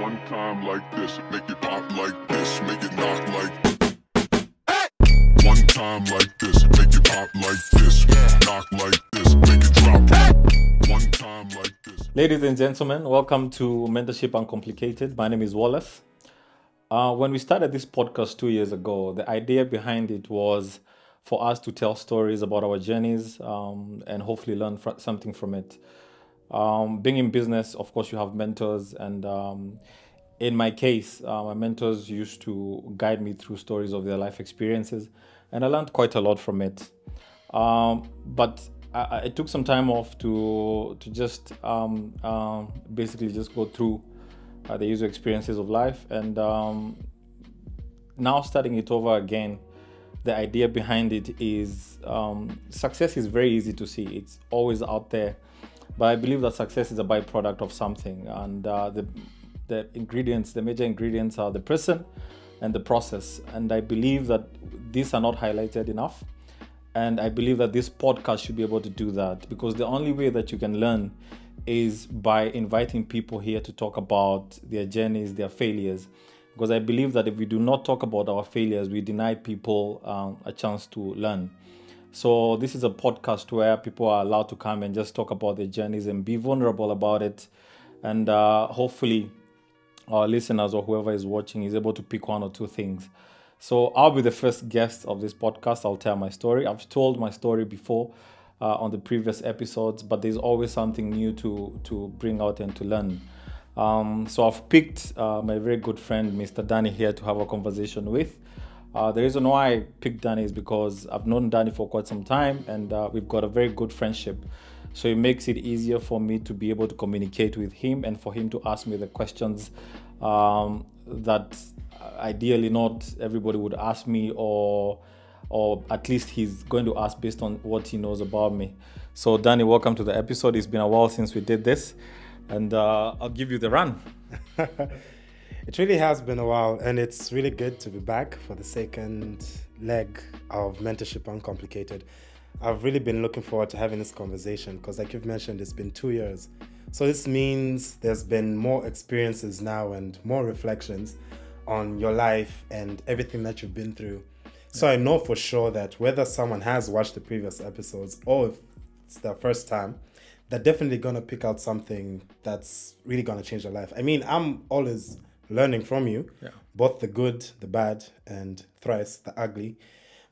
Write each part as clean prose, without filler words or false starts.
One time like this, make it pop like this, make it knock like. One time like this, make it pop like this, knock like this, make it drop. One time like this. Ladies and gentlemen, welcome to Mentorship Uncomplicated. My name is Wallace. When we started this podcast 2 years ago, the idea behind it was for us to tell stories about our journeys and hopefully learn something from it. Being in business, of course, you have mentors, and in my case, my mentors used to guide me through stories of their life experiences, and I learned quite a lot from it. But I took some time off to just basically just go through the user experiences of life, and now starting it over again. The idea behind it is success is very easy to see. It's always out there. But I believe that success is a byproduct of something, and the ingredients, the major ingredients are the person and the process. And I believe that these are not highlighted enough. And I believe that this podcast should be able to do that, because the only way that you can learn is by inviting people here to talk about their journeys, their failures. Because I believe that if we do not talk about our failures, we deny people a chance to learn. So this is a podcast where people are allowed to come and just talk about their journeys and be vulnerable about it. And hopefully our listeners or whoever is watching is able to pick one or two things. So I'll be the first guest of this podcast. I'll tell my story. I've told my story before on the previous episodes, but there's always something new to bring out and to learn. So I've picked my very good friend, Mr. Danny, here to have a conversation with. The reason why I picked Danny is because I've known Danny for quite some time, and we've got a very good friendship. So it makes it easier for me to be able to communicate with him and for him to ask me the questions that ideally not everybody would ask me, or at least he's going to ask based on what he knows about me. So Danny, welcome to the episode. It's been a while since we did this, and I'll give you the run. It really has been a while, and it's really good to be back for the second leg of Mentorship Uncomplicated. I've really been looking forward to having this conversation because, like you've mentioned, it's been 2 years. So this means there's been more experiences now and more reflections on your life and everything that you've been through. So I know for sure that whether someone has watched the previous episodes or if it's their first time, they're definitely going to pick out something that's really going to change their life. I mean, I'm always learning from you, both the good, the bad, and thrice the ugly.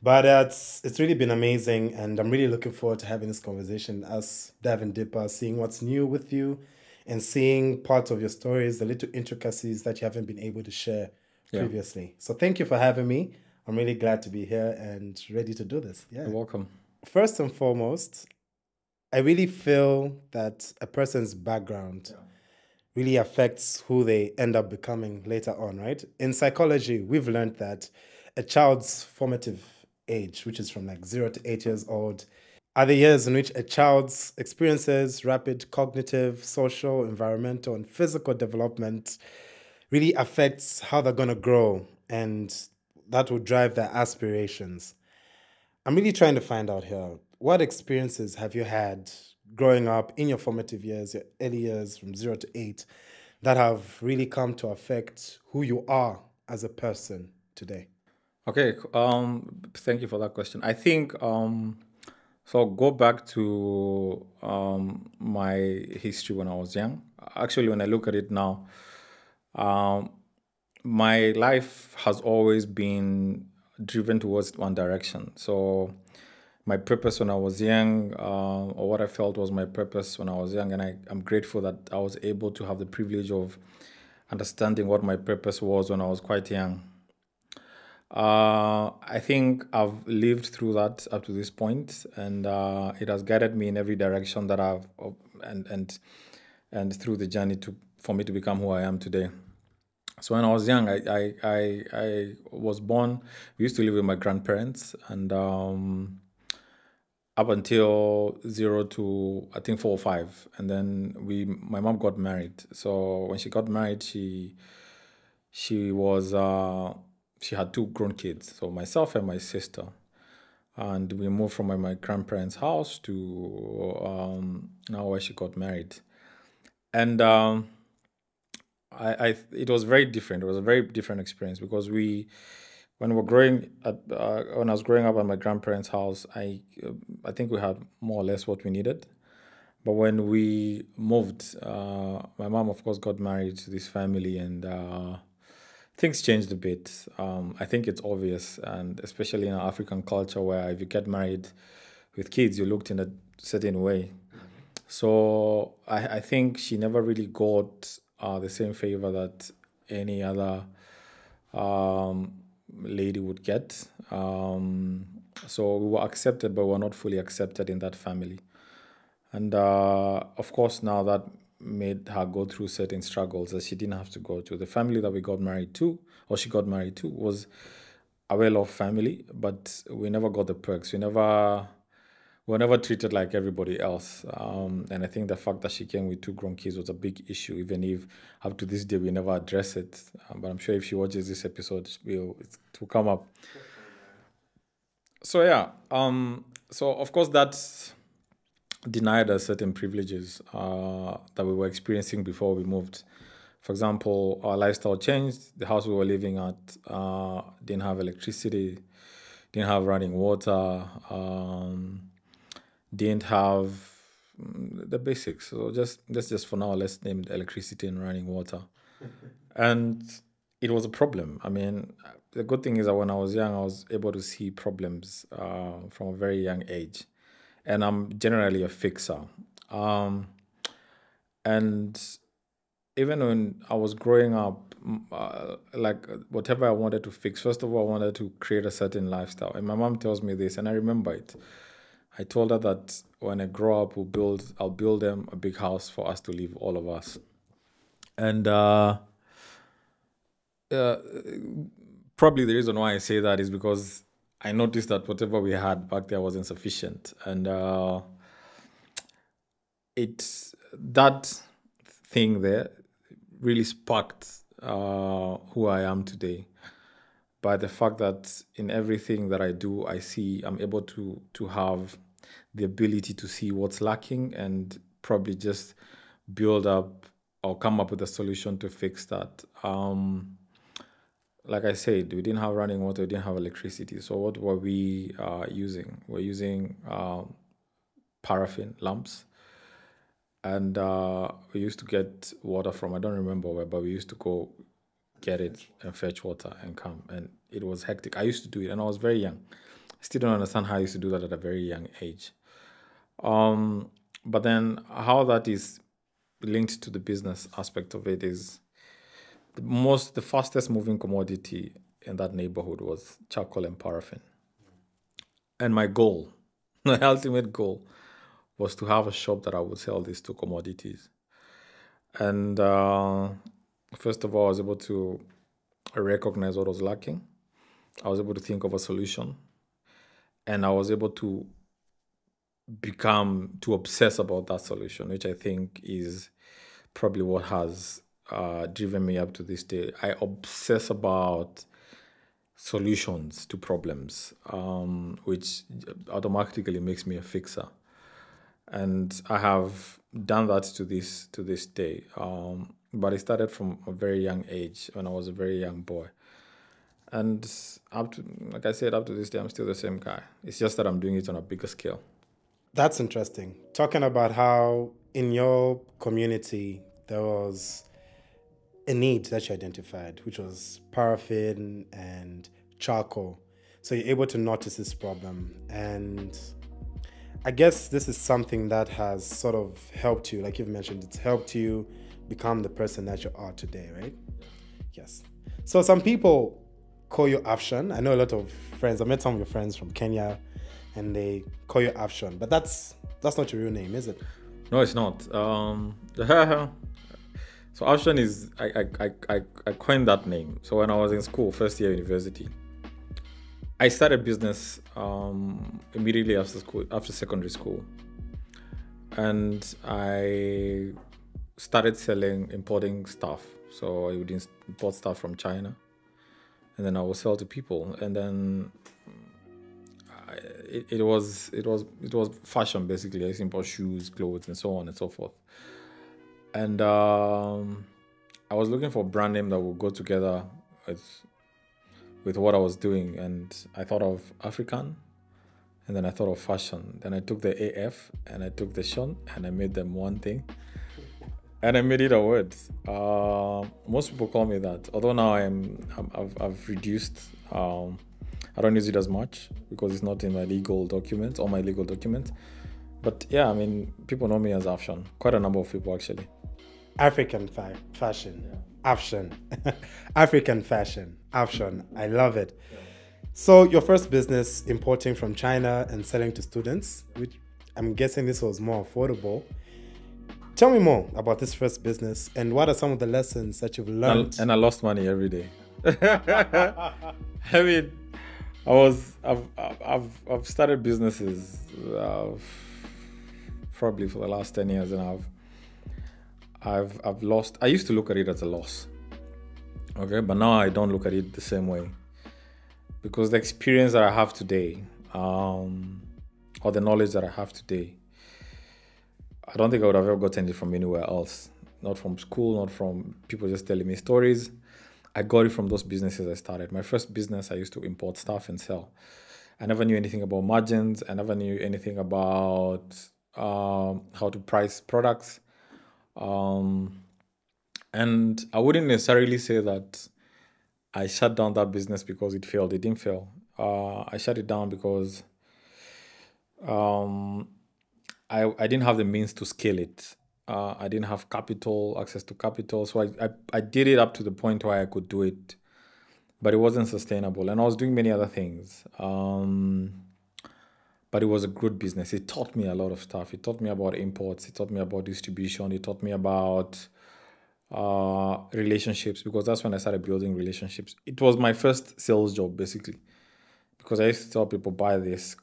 But it's really been amazing, and I'm really looking forward to having this conversation, us diving deeper, seeing what's new with you, and seeing parts of your stories, the little intricacies that you haven't been able to share previously. So thank you for having me. I'm really glad to be here and ready to do this. You're welcome. First and foremost, I really feel that a person's background really affects who they end up becoming later on, right? In psychology, we've learned that a child's formative age, which is from like 0 to 8 years old, are the years in which a child's experiences rapid cognitive, social, environmental, and physical development really affects how they're going to grow, and that will drive their aspirations. I'm really trying to find out here, what experiences have you had growing up in your formative years, your early years from 0 to 8, that have really come to affect who you are as a person today? Okay, thank you for that question. I think, so I'll go back to my history when I was young. Actually, when I look at it now, my life has always been driven towards one direction. So my purpose when I was young, or what I felt was my purpose when I was young, and I'm grateful that I was able to have the privilege of understanding what my purpose was when I was quite young. I think I've lived through that up to this point, and it has guided me in every direction that I've and through the journey for me to become who I am today. So when I was young, I was born. We used to live with my grandparents, and up until 0 to I think 4 or 5, and then my mom got married. So when she got married, she had 2 grown kids, so myself and my sister, and we moved from my grandparents' house to now where she got married. And it was very different. It was a very different experience because when I was growing up at my grandparents' house, I think we had more or less what we needed. But when we moved, my mom, of course, got married to this family, and things changed a bit. I think it's obvious, and especially in our African culture, where if you get married with kids, you're looked in a certain way. So I think she never really got the same favor that any other lady would get. So we were accepted, but we were not fully accepted in that family. And of course, now that made her go through certain struggles that she didn't have to go to. The family that we got married to, or she got married to, was a well-off family, but we never got the perks. We were never treated like everybody else. And I think the fact that she came with 2 grown kids was a big issue, even if up to this day we never address it. But I'm sure if she watches this episode, it will come up. So yeah, so of course that denied us certain privileges that we were experiencing before we moved. For example, our lifestyle changed. The house we were living at didn't have electricity, didn't have running water, didn't have the basics. So let's just for now, let's name electricity and running water. And it was a problem. I mean, the good thing is that when I was young, I was able to see problems from a very young age. And I'm generally a fixer. And even when I was growing up, like whatever I wanted to fix, first of all, I wanted to create a certain lifestyle. And my mom tells me this, and I remember it. I told her that when I grow up, I'll build them a big house for us to live, all of us. And probably the reason why I say that is because I noticed that whatever we had back there wasn't sufficient. And that thing there really sparked who I am today. By the fact that in everything that I do, I'm able to have the ability to see what's lacking and probably just build up or come up with a solution to fix that. Like I said, we didn't have running water, we didn't have electricity. So what were we using? We're using paraffin lamps. And we used to get water from, I don't remember where, but we used to go get it and fetch water and come. And it was hectic. I used to do it and I was very young. I still don't understand how I used to do that at a very young age. But then how that is linked to the business aspect of it is the fastest moving commodity in that neighborhood was charcoal and paraffin. And my goal, my ultimate goal, was to have a shop that I would sell these 2 commodities. And first of all, I was able to recognize what was lacking. I was able to think of a solution. And I was able to obsess about that solution, which I think is probably what has driven me up to this day. I obsess about solutions to problems, which automatically makes me a fixer. And I have done that to this day. But it started from a very young age when I was a very young boy. And like I said, up to this day, I'm still the same guy. It's just that I'm doing it on a bigger scale. That's interesting. Talking about how in your community there was a need that you identified, which was paraffin and charcoal. So you're able to notice this problem. And I guess this is something that has sort of helped you, like you've mentioned, it's helped you become the person that you are today, right? Yes. So some people call you Afshon. I know a lot of friends, I met some of your friends from Kenya, and they call you Afshon, but that's not your real name, is it? No, it's not. So Afshon is, I coined that name. So when I was in school, first year university, I started business immediately after secondary school. And I started importing stuff. So I would import stuff from China, and then I would sell to people. And then it was fashion basically. I used to import shoes, clothes, and so on and so forth. And I was looking for a brand name that would go together with what I was doing, and I thought of African, and then I thought of fashion. Then I took the AF and I took the Shon and I made them one thing, and I made it a word. Most people call me that, although now I've reduced. I don't use it as much because it's not in my legal documents or my legal documents. But yeah, I mean, people know me as Afshon. Quite a number of people actually. African fashion. Yeah. Afshon. African fashion. Afshon. I love it. Yeah. So your first business, importing from China and selling to students, which I'm guessing this was more affordable. Tell me more about this first business and what are some of the lessons that you've learned? And I lost money every day. I mean, I've started businesses probably for the last 10 years, and I've lost. I used to look at it as a loss, okay, but now I don't look at it the same way, because the experience that I have today, or the knowledge that I have today, I don't think I would have ever gotten it from anywhere else. Not from school, not from people just telling me stories. I got it from those businesses I started. My first business, I used to import stuff and sell. I never knew anything about margins. I never knew anything about how to price products. And I wouldn't necessarily say that I shut down that business because it failed. It didn't fail. I shut it down because I didn't have the means to scale it. I didn't have access to capital. So I did it up to the point where I could do it, but it wasn't sustainable. And I was doing many other things. But it was a good business. It taught me a lot of stuff. It taught me about imports. It taught me about distribution. It taught me about relationships, because that's when I started building relationships. It was my first sales job, basically, because I used to tell people, buy this.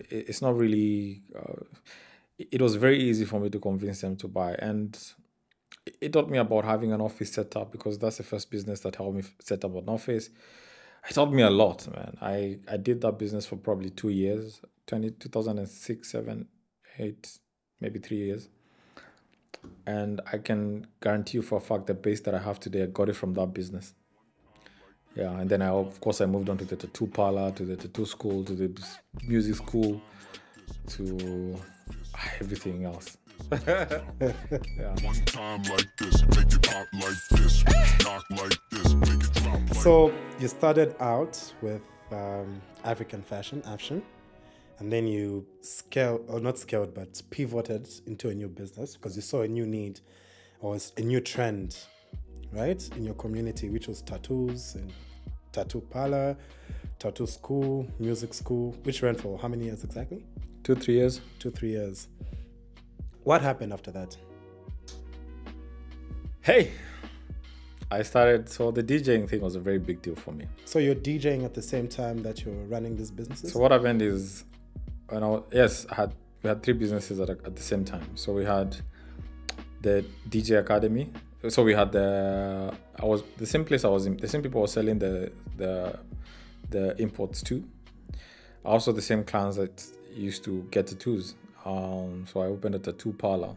It's not really... it was very easy for me to convince them to buy. And it taught me about having an office set up, because that's the first business that helped me set up an office. It taught me a lot, man. I did that business for probably 2 years, 2006, 7, 8, maybe 3 years. And I can guarantee you for a fact the base that I have today, I got it from that business. Yeah, and then of course I moved on to the tattoo parlor, to the tattoo school, to the music school, to everything else. Yeah. One time like this, make it pop like this, knock like this, make it drop like. So you started out with African fashion, Afshon, and then you pivoted into a new business because you saw a new need or a new trend, right, in your community, which was tattoos and tattoo parlor, tattoo school, music school, which ran for how many years exactly? 2-3 years. 2-3 years. What happened after that? Hey, I started, so the DJing thing was a very big deal for me. So you're DJing at the same time that you're running these businesses? So what happened is, we had 3 businesses at the same time. So we had the DJ Academy. So we had the same place I was in, the same people were selling the imports too. Also the same clients that used to get tattoos. So I opened a tattoo parlor.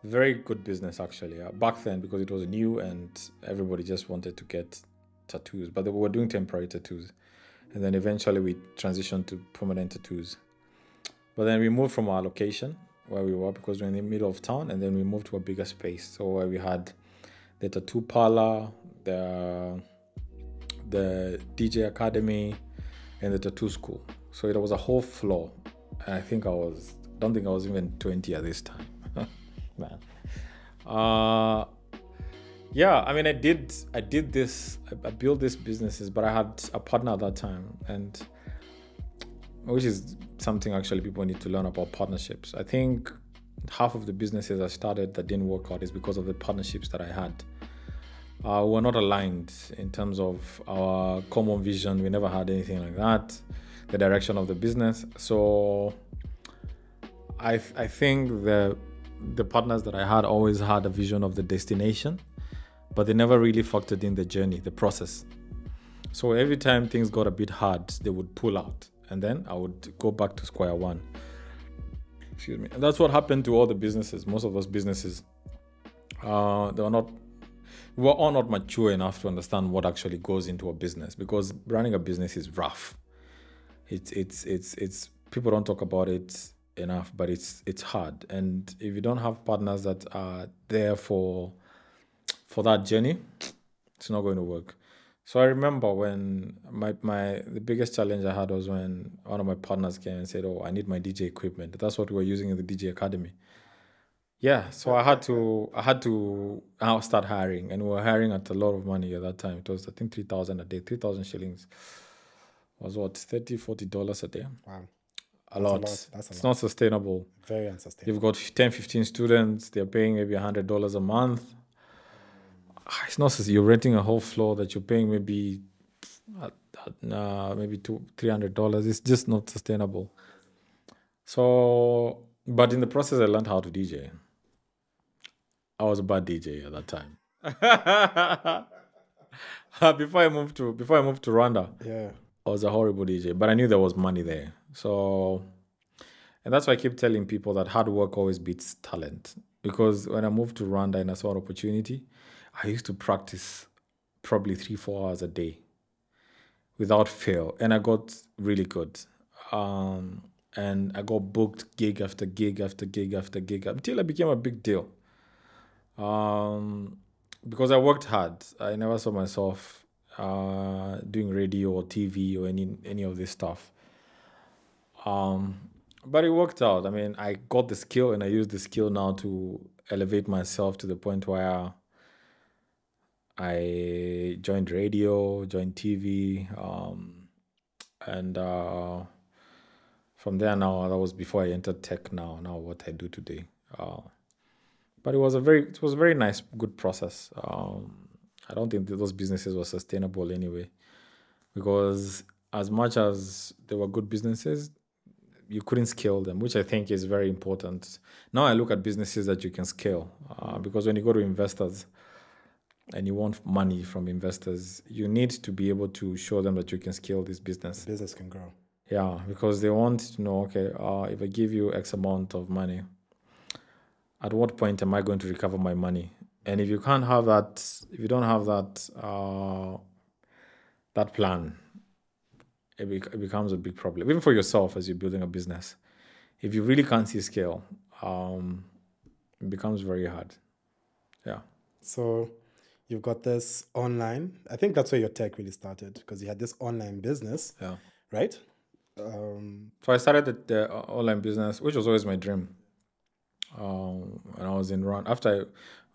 Very good business actually. Back then, because it was new and everybody just wanted to get tattoos, but we were doing temporary tattoos. And then eventually we transitioned to permanent tattoos. But then we moved from our location where we were, because we're in the middle of town, and then we moved to a bigger space. So where we had the tattoo parlor, the DJ Academy, and the tattoo school. So it was a whole floor. And I don't think I was even 20 at this time. Man. Yeah, I mean, I built these businesses, but I had a partner at that time, and which is something actually people need to learn about partnerships. I think half of the businesses I started that didn't work out is because of the partnerships that I had. We're not aligned in terms of our common vision. We never had anything like that, the direction of the business. So I think the partners that I had always had a vision of the destination, but they never really factored in the journey, the process. So every time things got a bit hard, they would pull out, and then I would go back to square one. Excuse me. And that's what happened to all the businesses. Most of those businesses, they were not. we were all not mature enough to understand what actually goes into a business, because running a business is rough. It's people don't talk about it enough, but it's hard. And if you don't have partners that are there for that journey, it's not going to work. So I remember when the biggest challenge I had was when one of my partners came and said, "Oh, I need my DJ equipment." That's what we were using in the DJ Academy. Yeah, so I had to start hiring, and we were hiring at a lot of money at that time. It was, I think, 3,000 a day. 3,000 shillings was what, $30-40 a day. Wow. A lot. It's not sustainable. Very unsustainable. You've got 10-15 students. They're paying maybe $100 a month. It's not. You're renting a whole floor that you're paying maybe $200-300. It's just not sustainable. So, but in the process, I learned how to DJ. I was a bad DJ at that time. Before I moved to Rwanda, Yeah. I was a horrible DJ, but I knew there was money there. So, and that's why I keep telling people that hard work always beats talent. Because when I moved to Rwanda and I saw an opportunity, I used to practice probably 3-4 hours a day without fail. And I got really good. And I got booked gig after gig after gig after gig until I became a big deal. Because I worked hard. I never saw myself doing radio or TV or any of this stuff. But it worked out. I mean, I got the skill, and I use the skill now to elevate myself to the point where I joined radio, joined TV, and from there now, that was before I entered tech. Now what I do today. But it was a very nice, good process. I don't think that those businesses were sustainable anyway, because as much as they were good businesses, you couldn't scale them, which I think is very important. Now I look at businesses that you can scale, because when you go to investors and you want money from investors, you need to be able to show them that you can scale this business. The business can grow. Yeah, because they want to know, okay, if I give you X amount of money, at what point am I going to recover my money? And if you can't have that, if you don't have that that plan, it becomes a big problem. Even for yourself as you're building a business. If you really can't see scale, it becomes very hard. Yeah. So you've got this online. I think that's where your tech really started, because you had this online business. Yeah. Right? So I started the online business, which was always my dream. When I was in Rwanda, after I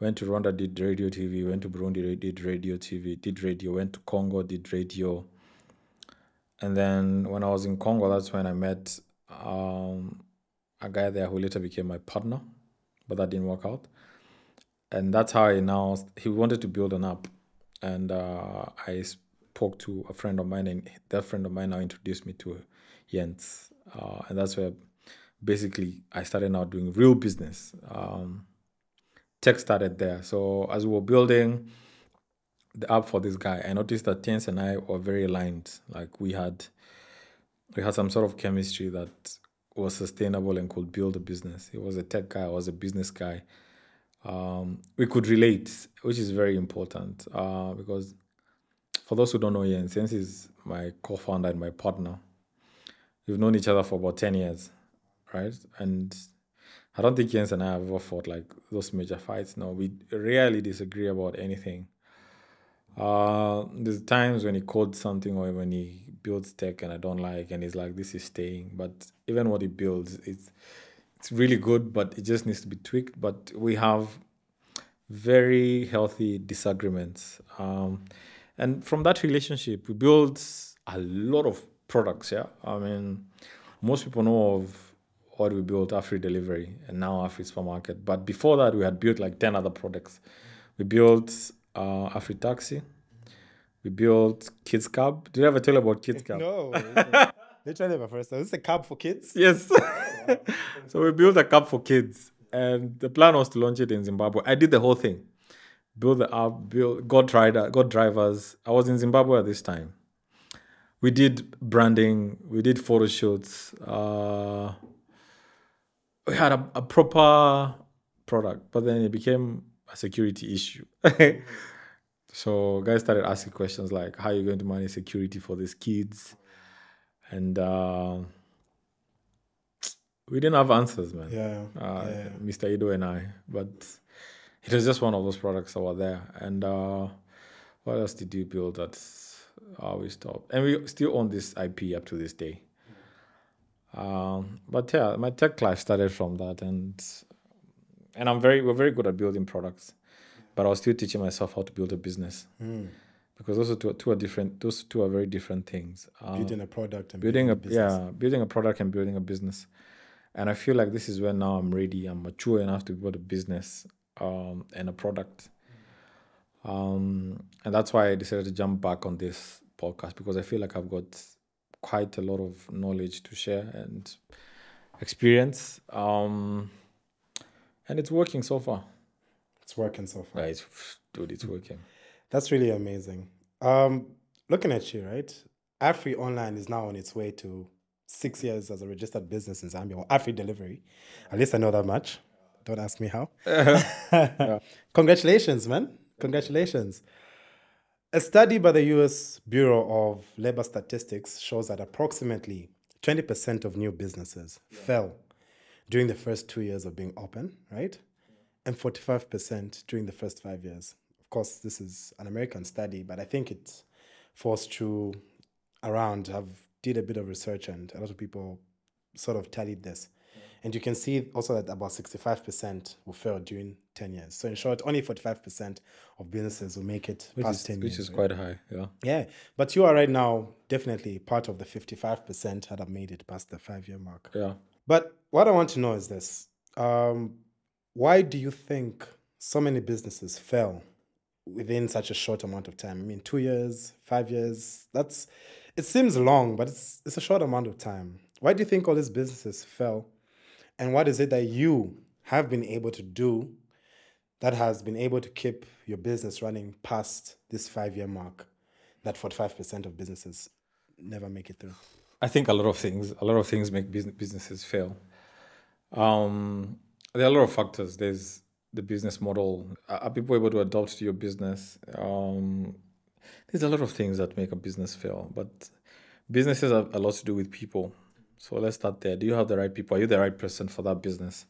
went to Rwanda, did radio TV, went to Burundi, did radio TV, did radio, went to Congo, did radio. And then when I was in Congo, that's when I met a guy there who later became my partner, but that didn't work out. And that's how he wanted to build an app. And I spoke to a friend of mine, and that friend of mine now introduced me to Jens. And that's where basically I started now doing real business. Tech started there. So as we were building the app for this guy, I noticed that Jens and I were very aligned. Like we had some sort of chemistry that was sustainable and could build a business. He was a tech guy, I was a business guy. We could relate, which is very important, because for those who don't know, Jens is my co-founder and my partner. We've known each other for about 10 years, right? And I don't think Jens and I have ever fought like those major fights. No, we rarely disagree about anything. There's times when he codes something or when he builds tech and I don't like, and he's like, this is staying. But even what he builds, it's really good, but it just needs to be tweaked. But we have very healthy disagreements. And from that relationship, we built a lot of products, yeah? I mean, most people know of what we built, Afri Delivery, and now Afri Supermarket. But before that, we had built like 10 other products. We built Afri Taxi. We built Kids Cab. Did I ever tell you about Kids Cab? No. Literally my first time. Is this a cab for kids? Yes. So we built a cab for kids. And the plan was to launch it in Zimbabwe. I did the whole thing. Build the app, got drivers. I was in Zimbabwe at this time. We did branding. We did photo shoots. We had a proper product, but then it became a security issue. So guys started asking questions like, how are you going to manage security for these kids? And we didn't have answers, man. Mr. Ido and I. But it was just one of those products that were there. And what else did you build that we stopped? And we still own this IP up to this day. But yeah, my tech life started from that, and we're very good at building products, but I was still teaching myself how to build a business because those two are different. Those two are very different things. Building a product and building a business. building a product and building a business, and I feel like this is when now I'm ready. I'm mature enough to build a business and a product, and that's why I decided to jump back on this podcast because I feel like I've got quite a lot of knowledge to share and experience, and it's working so far. It's working so far. Right, dude, it's working. That's really amazing. Looking at you, right? Afri Online is now on its way to 6 years as a registered business in Zambia, or Afri Delivery. At least I know that much. Don't ask me how. Congratulations, man. Congratulations. A study by the US Bureau of Labor Statistics shows that approximately 20% of new businesses fell during the first 2 years of being open, right? And 45% during the first 5 years. Of course, this is an American study, but I think it falls true around. I've did a bit of research and a lot of people sort of tallied this. And you can see also that about 65% will fail during 10 years. So in short, only 45% of businesses will make it past 10 years. Which is quite high, yeah. Yeah, but you are right now definitely part of the 55% that have made it past the 5-year mark. Yeah. But what I want to know is this. Why do you think so many businesses fail within such a short amount of time? I mean, 2 years, 5 years, it seems long, but it's a short amount of time. Why do you think all these businesses fail? And what is it that you have been able to do that has been able to keep your business running past this 5-year mark that 45% of businesses never make it through? I think a lot of things make businesses fail. There are a lot of factors. There's the business model. Are people able to adapt to your business? There's a lot of things that make a business fail, but businesses have a lot to do with people. So let's start there. Do you have the right people? Are you the right person for that business?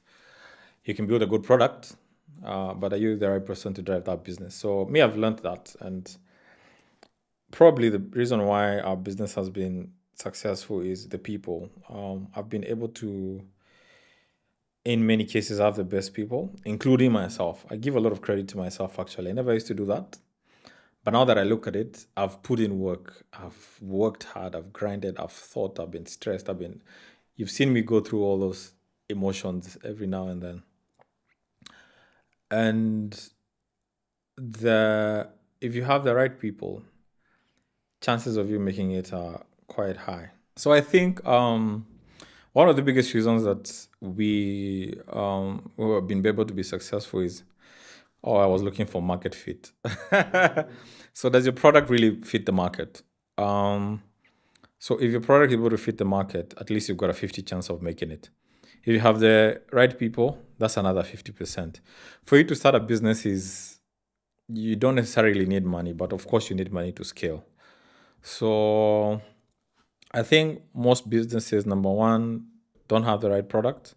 You can build a good product, but are you the right person to drive that business? So me, I've learned that, and probably the reason why our business has been successful is the people. I've been able to, in many cases, have the best people, including myself. I give a lot of credit to myself, actually. I never used to do that. But now that I look at it, I've put in work. I've worked hard. I've grinded. I've thought. I've been stressed. You've seen me go through all those emotions every now and then. And if you have the right people, chances of you making it are quite high. So I think one of the biggest reasons that we have been able to be successful is, I was looking for market fit. So does your product really fit the market? So if your product is able to fit the market, at least you've got a 50 chance of making it. If you have the right people, that's another 50%. For you to start a business you don't necessarily need money, but of course you need money to scale. So I think most businesses, number one, don't have the right product.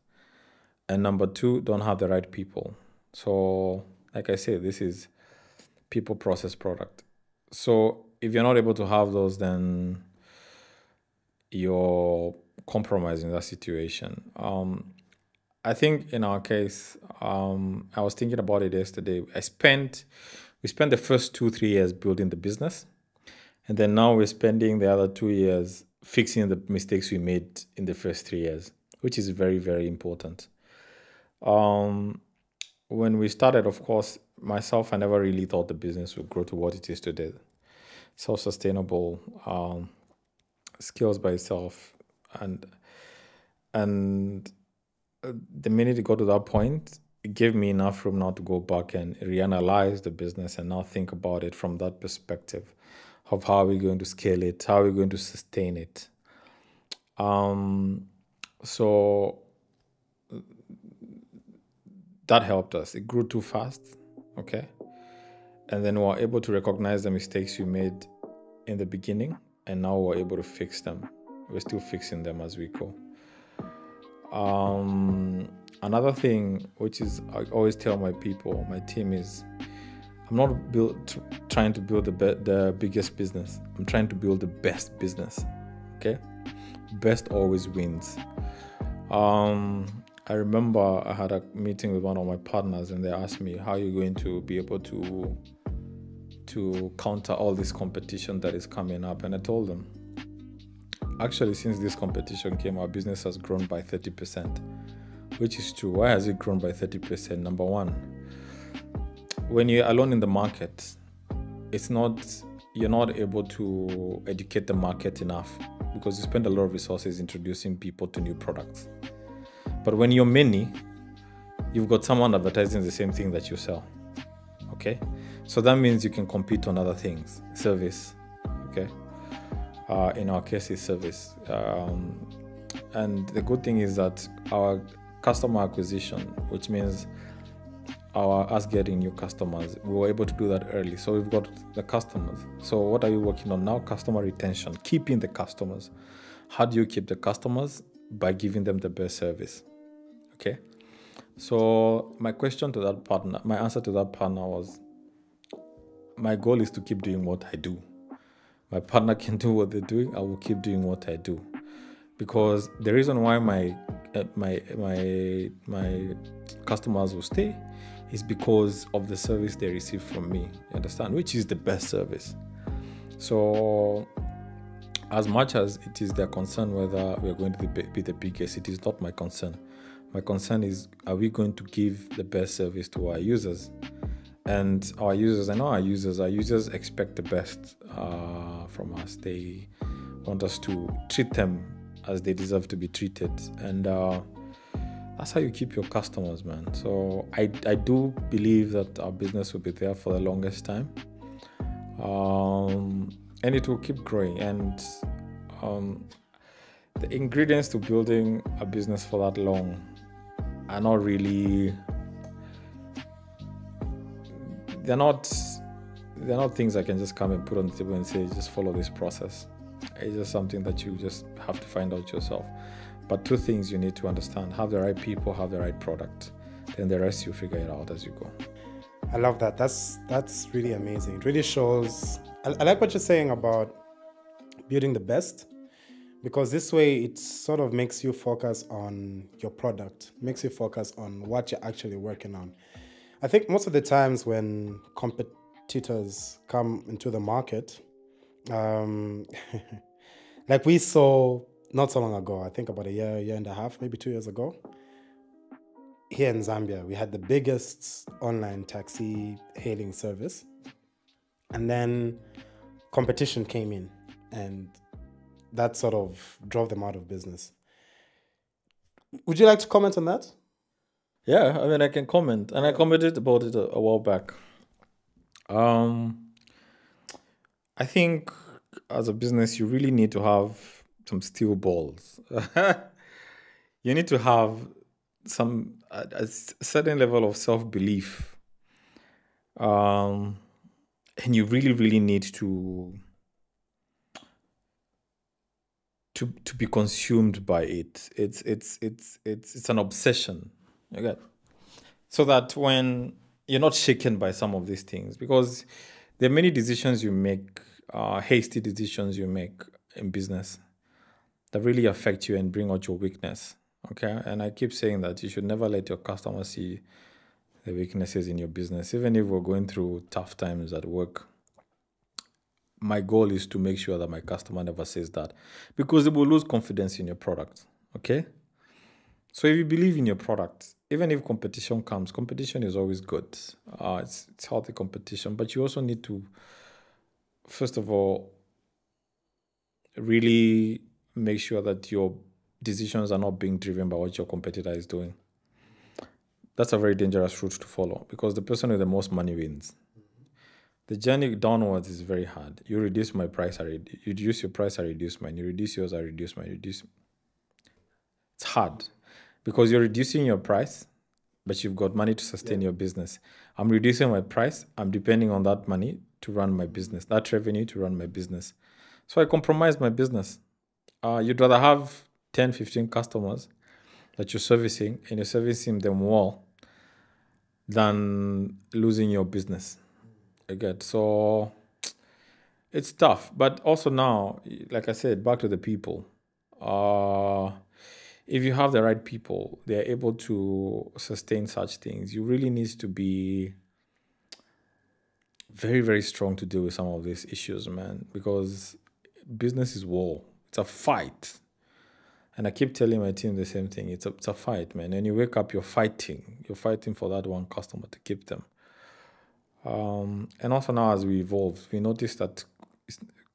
And number two, don't have the right people. So like I said, this is people, process, product. So if you're not able to have those, then you're compromising that situation. I think in our case, I was thinking about it yesterday. We spent the first 2-3 years building the business. And then now we're spending the other 2 years fixing the mistakes we made in the first 3 years, which is very, very important. When we started, of course, myself, I never really thought the business would grow to what it is today. Self-sustainable, scales by itself. And the minute it got to that point, it gave me enough room now to go back and reanalyze the business and now think about it from that perspective of how are we going to scale it, how are we going to sustain it. So that helped us. It grew too fast, okay? And then we're able to recognize the mistakes we made in the beginning, and now we're able to fix them. We're still fixing them as we go. Another thing, which is I always tell my people, my team, is I'm not trying to build the biggest business. I'm trying to build the best business. Okay, best always wins. I remember I had a meeting with one of my partners, and they asked me, "How are you going to be able to counter all this competition that is coming up?" And I told them, actually, since this competition came, our business has grown by 30%, which is true. Why has it grown by 30%? Number one, when you're alone in the market, you're not able to educate the market enough because you spend a lot of resources introducing people to new products. But when you're many, you've got someone advertising the same thing that you sell. Okay? So that means you can compete on other things, service. Okay? In our case, it's service. And the good thing is that our customer acquisition, which means us getting new customers, we were able to do that early. So we've got the customers. So what are you working on now? Customer retention, keeping the customers. How do you keep the customers? By giving them the best service. Okay. So my answer to that partner was, my goal is to keep doing what I do. My partner can do what they're doing. I will keep doing what I do, because the reason why my customers will stay is because of the service they receive from me. You understand? Which is the best service. So as much as it is their concern whether we're going to be the biggest, it is not my concern. My concern is, are we going to give the best service to our users? And our users expect the best from us. They want us to treat them as they deserve to be treated. And that's how you keep your customers, man. So I do believe that our business will be there for the longest time. And it will keep growing. And the ingredients to building a business for that long are not really, they're not things I can just come and put on the table and say, just follow this process. It's just something that you just have to find out yourself. But two things you need to understand: have the right people, have the right product. Then the rest you figure it out as you go. I love that. That's really amazing. It really shows. I like what you're saying about building the best, because this way it sort of makes you focus on your product, makes you focus on what you're actually working on. I think most of the times when competitors come into the market, like we saw not so long ago, I think about a year and a half, maybe 2 years ago, here in Zambia, we had the biggest online taxi hailing service. And then competition came in, and that sort of drove them out of business. Would you like to comment on that? Yeah, I mean, I can comment. And I commented about it a while back. I think as a business, you really need to have some steel balls. You need to have a certain level of self-belief. And you really, really need to be consumed by it. It's an obsession. Okay. So that when you're not shaken by some of these things, because there are many decisions you make, hasty decisions you make in business that really affect you and bring out your weakness. Okay. And I keep saying that you should never let your customers see the weaknesses in your business. Even if we're going through tough times at work, my goal is to make sure that my customer never says that, because they will lose confidence in your product. Okay. So if you believe in your product, even if competition comes, competition is always good. It's healthy competition, but you also need to, first of all, really make sure that your decisions are not being driven by what your competitor is doing. That's a very dangerous route to follow, because the person with the most money wins. The journey downwards is very hard. You reduce my price, you reduce your price, I reduce mine. You reduce yours, I reduce mine. It's hard, because you're reducing your price, but you've got money to sustain your business. I'm reducing my price. I'm depending on that money to run my business, that revenue to run my business. So I compromise my business. You'd rather have 10, 15 customers that you're servicing and you're servicing them well than losing your business. Again, so it's tough. But also now, like I said, back to the people. If you have the right people, they're able to sustain such things. You really need to be very, very strong to deal with some of these issues, man, because business is war. It's a fight. And I keep telling my team the same thing. It's a fight, man. When you wake up, you're fighting. You're fighting for that one customer to keep them. And also now as we evolve, we notice that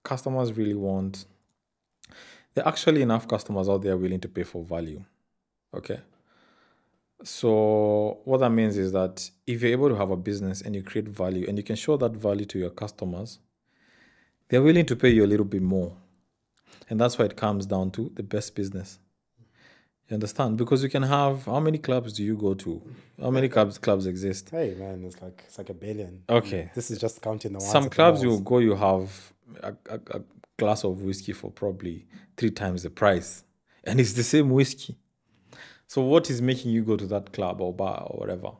customers really want... There are actually enough customers out there willing to pay for value. Okay? So what that means is that if you're able to have a business and you create value and you can show that value to your customers, they're willing to pay you a little bit more. And that's why it comes down to the best business. You understand? Because you can have... How many clubs do you go to? How many clubs exist? Hey, man, it's like 1 billion. Okay. This is just counting the ones. Some clubs you go, you have a glass of whiskey for probably 3 times the price. And it's the same whiskey. So what is making you go to that club or bar or whatever?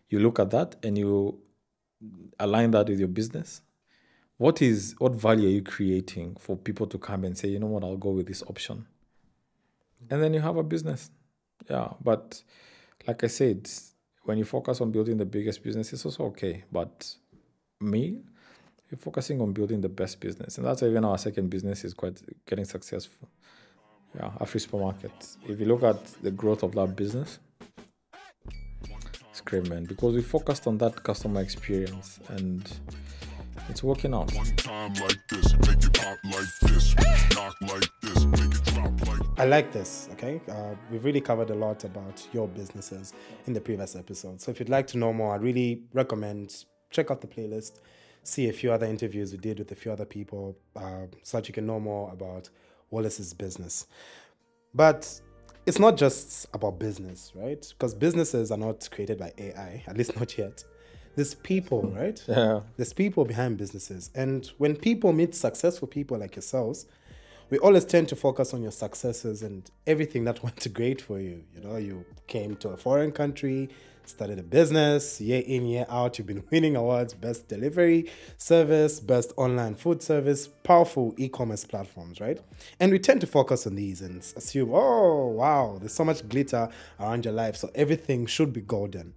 You look at that and you align that with your business. What value are you creating for people to come and say, you know what, I'll go with this option? And then you have a business. Yeah, but like I said, when you focus on building the biggest business, it's also okay. But we're focusing on building the best business. And that's why even our second business is quite getting successful. Yeah, Afri Supermarket. If you look at the growth of that business, it's great, man, because we focused on that customer experience and it's working out. One time like this, make it pop like this, knock like this, make it drop like. I like this, okay? We've really covered a lot about your businesses in the previous episode. So if you'd like to know more, I really recommend check out the playlist, see a few other interviews we did with a few other people so that you can know more about Wallace's business. But it's not just about business, right? Because businesses are not created by AI, at least not yet. There's people, right? Yeah. There's people behind businesses. And when people meet successful people like yourselves, we always tend to focus on your successes and everything that went great for you. You know, you came to a foreign country, started a business, year in, year out, you've been winning awards, best delivery service, best online food service, powerful e-commerce platforms, right? And we tend to focus on these and assume, oh, wow, there's so much glitter around your life, so everything should be golden.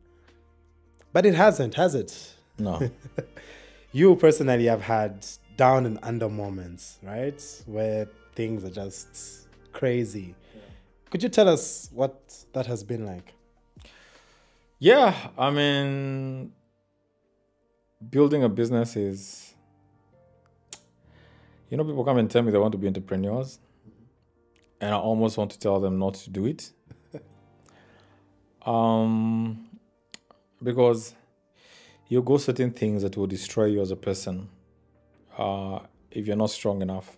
But it hasn't, has it? No. You personally have had down and under moments, right? Where things are just crazy. Yeah. Could you tell us what that has been like? Yeah, I mean, building a business is, you know, people come and tell me they want to be entrepreneurs, and I almost want to tell them not to do it. Because you go certain things that will destroy you as a person if you're not strong enough.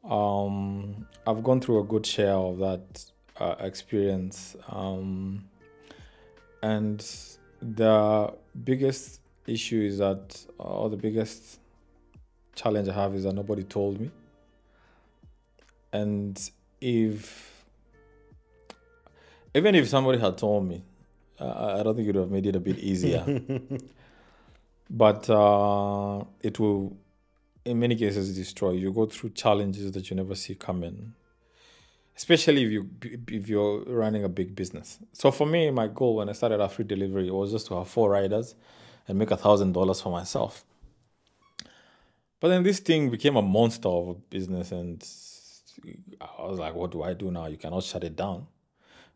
I've gone through a good share of that experience. And the biggest issue is that, or the biggest challenge I have is that nobody told me. And even if somebody had told me, I don't think it would have made it a bit easier. But it will, in many cases, destroy you. You go through challenges that you never see coming. Especially if you're running a big business. So for me, my goal when I started a free delivery was just to have 4 riders and make $1,000 for myself. But then this thing became a monster of a business, and I was like, what do I do now? You cannot shut it down.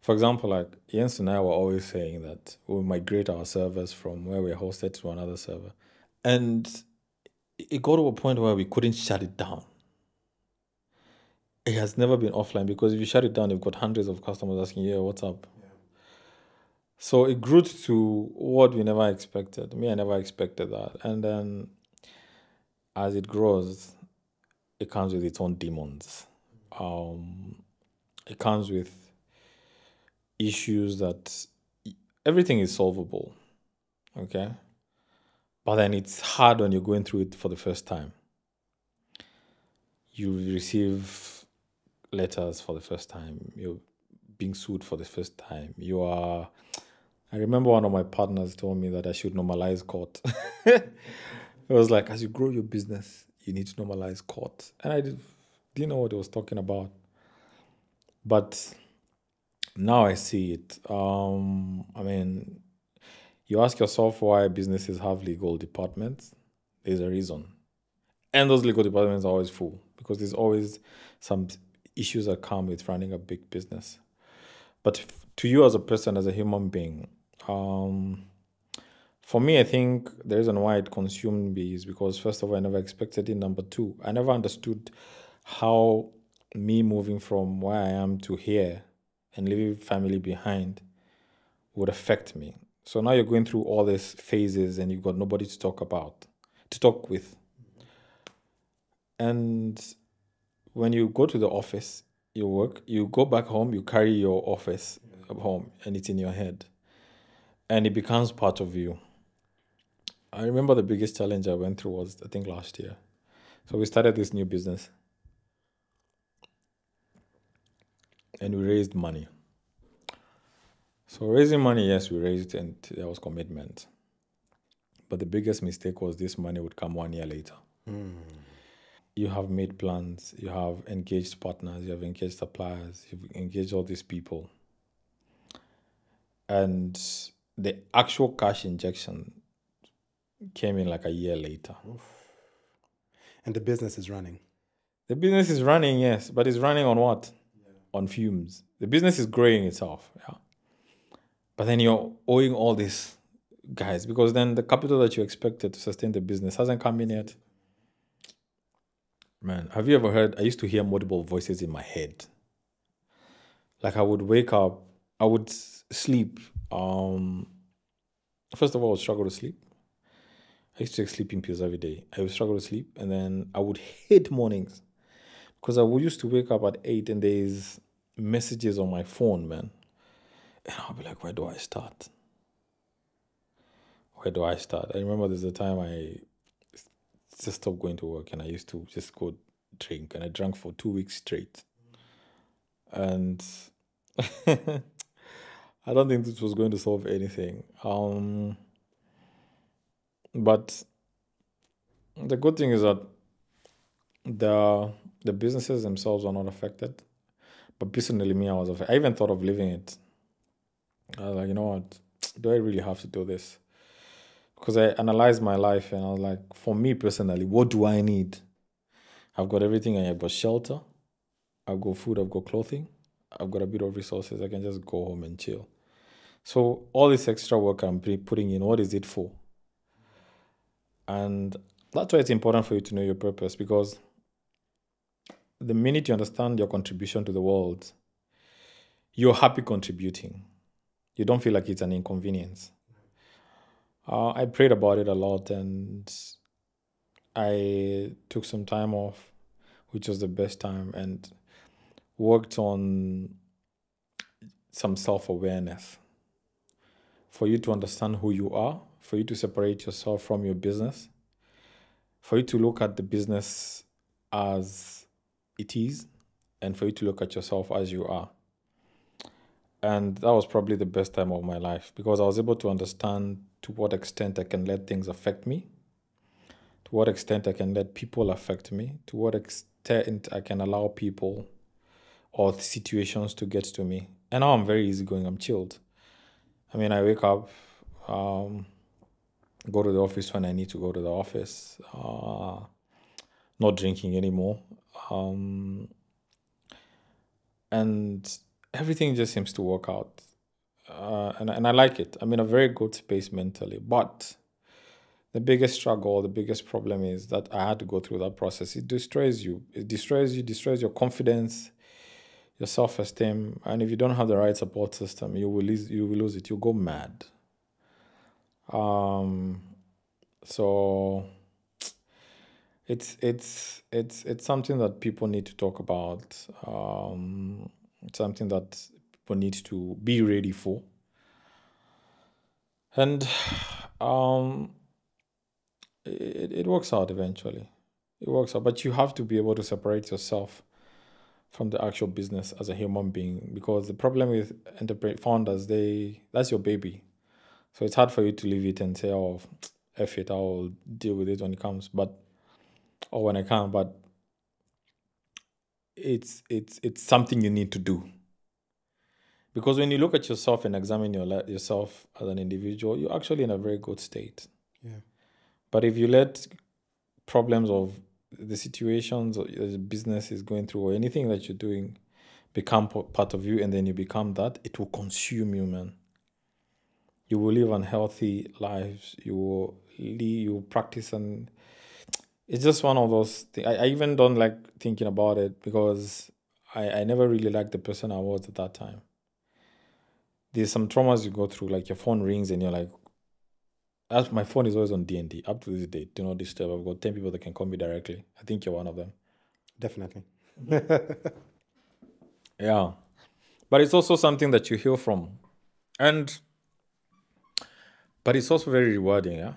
For example, like Jens and I were always saying that we'll migrate our servers from where we're hosted to another server. And it got to a point where we couldn't shut it down. It has never been offline, because if you shut it down, you've got hundreds of customers asking, yeah, what's up? Yeah. So it grew to what we never expected. Me, I never expected that. And then as it grows, it comes with its own demons. It comes with issues that everything is solvable, okay? But then it's hard when you're going through it for the first time. You receive letters for the first time. You're being sued for the first time. I remember one of my partners told me that I should normalize court. It was like, as you grow your business, you need to normalize court. And I didn't know what he was talking about. But now I see it. I mean, you ask yourself why businesses have legal departments. There's a reason. And those legal departments are always full because there's always some issues that come with running a big business. But to you as a person, as a human being, for me, I think the reason why it consumed me is because, first of all, I never expected it. Number two, I never understood how me moving from where I am to here and leaving family behind would affect me. So now you're going through all these phases and you've got nobody to talk with. And when you go to the office, you work, you go back home, you carry your office home and it's in your head. And it becomes part of you. I remember the biggest challenge I went through was, I think, last year. So we started this new business. And we raised money. So raising money, yes, we raised and there was commitment. But the biggest mistake was this money would come 1 year later. You have made plans, you have engaged partners, you have engaged suppliers, you've engaged all these people. And the actual cash injection came in like a year later. And the business is running. The business is running, yes, but it's running on what? On fumes. The business is growing itself, yeah. But then you're owing all this, guys, because then the capital that you expected to sustain the business hasn't come in yet. Man, have you ever heard, I used to hear multiple voices in my head. Like I would wake up, I would sleep. First of all, I would struggle to sleep. I used to take sleeping pills every day. I would struggle to sleep, and then I would hate mornings because I used to wake up at 8 and there's messages on my phone, man. And I'll be like, where do I start? Where do I start? I remember there's a time I just stopped going to work and I used to just go drink, and I drank for 2 weeks straight. And I don't think this was going to solve anything. But the good thing is that the businesses themselves are not affected. But personally, me, I even thought of leaving it. I was like, you know what? Do I really have to do this? Because I analyzed my life and I was like, for me personally, what do I need? I've got everything. I've got shelter. I've got food. I've got clothing. I've got a bit of resources. I can just go home and chill. So all this extra work I'm putting in, what is it for? And that's why it's important for you to know your purpose, because the minute you understand your contribution to the world, you're happy contributing. You don't feel like it's an inconvenience. I prayed about it a lot and I took some time off, which was the best time, and worked on some self-awareness for you to understand who you are, for you to separate yourself from your business, for you to look at the business as it is, and for you to look at yourself as you are. And that was probably the best time of my life, because I was able to understand to what extent I can let things affect me, to what extent I can let people affect me, to what extent I can allow people or situations to get to me. And now I'm very easygoing, I'm chilled. I mean, I wake up, go to the office when I need to go to the office, not drinking anymore. And everything just seems to work out. And I like it. I'm in a very good space mentally. But the biggest struggle, the biggest problem is that I had to go through that process. It destroys you. It destroys you, destroys your confidence, your self-esteem. And if you don't have the right support system, you will lose it. You'll go mad. So it's something that people need to talk about. It's something that people need to be ready for. And it works out eventually. It works out, but you have to be able to separate yourself from the actual business as a human being, because the problem with founders, that's your baby. So it's hard for you to leave it and say, oh, F it, I'll deal with it when it comes, or when I can. But it's something you need to do. Because when you look at yourself and examine yourself as an individual, you're actually in a very good state. Yeah. But if you let problems of the situations or the business is going through or anything that you're doing become part of you, and then you become that, it will consume you, man. You will live unhealthy lives. You will practice, and it's just one of those things. I even don't like thinking about it, because I never really liked the person I was at that time. There's some traumas you go through, like your phone rings and you're like, my phone is always on D&D up to this day. Do not disturb. I've got 10 people that can call me directly. I think you're one of them. Definitely. Yeah. But it's also something that you heal from. But it's also very rewarding, yeah?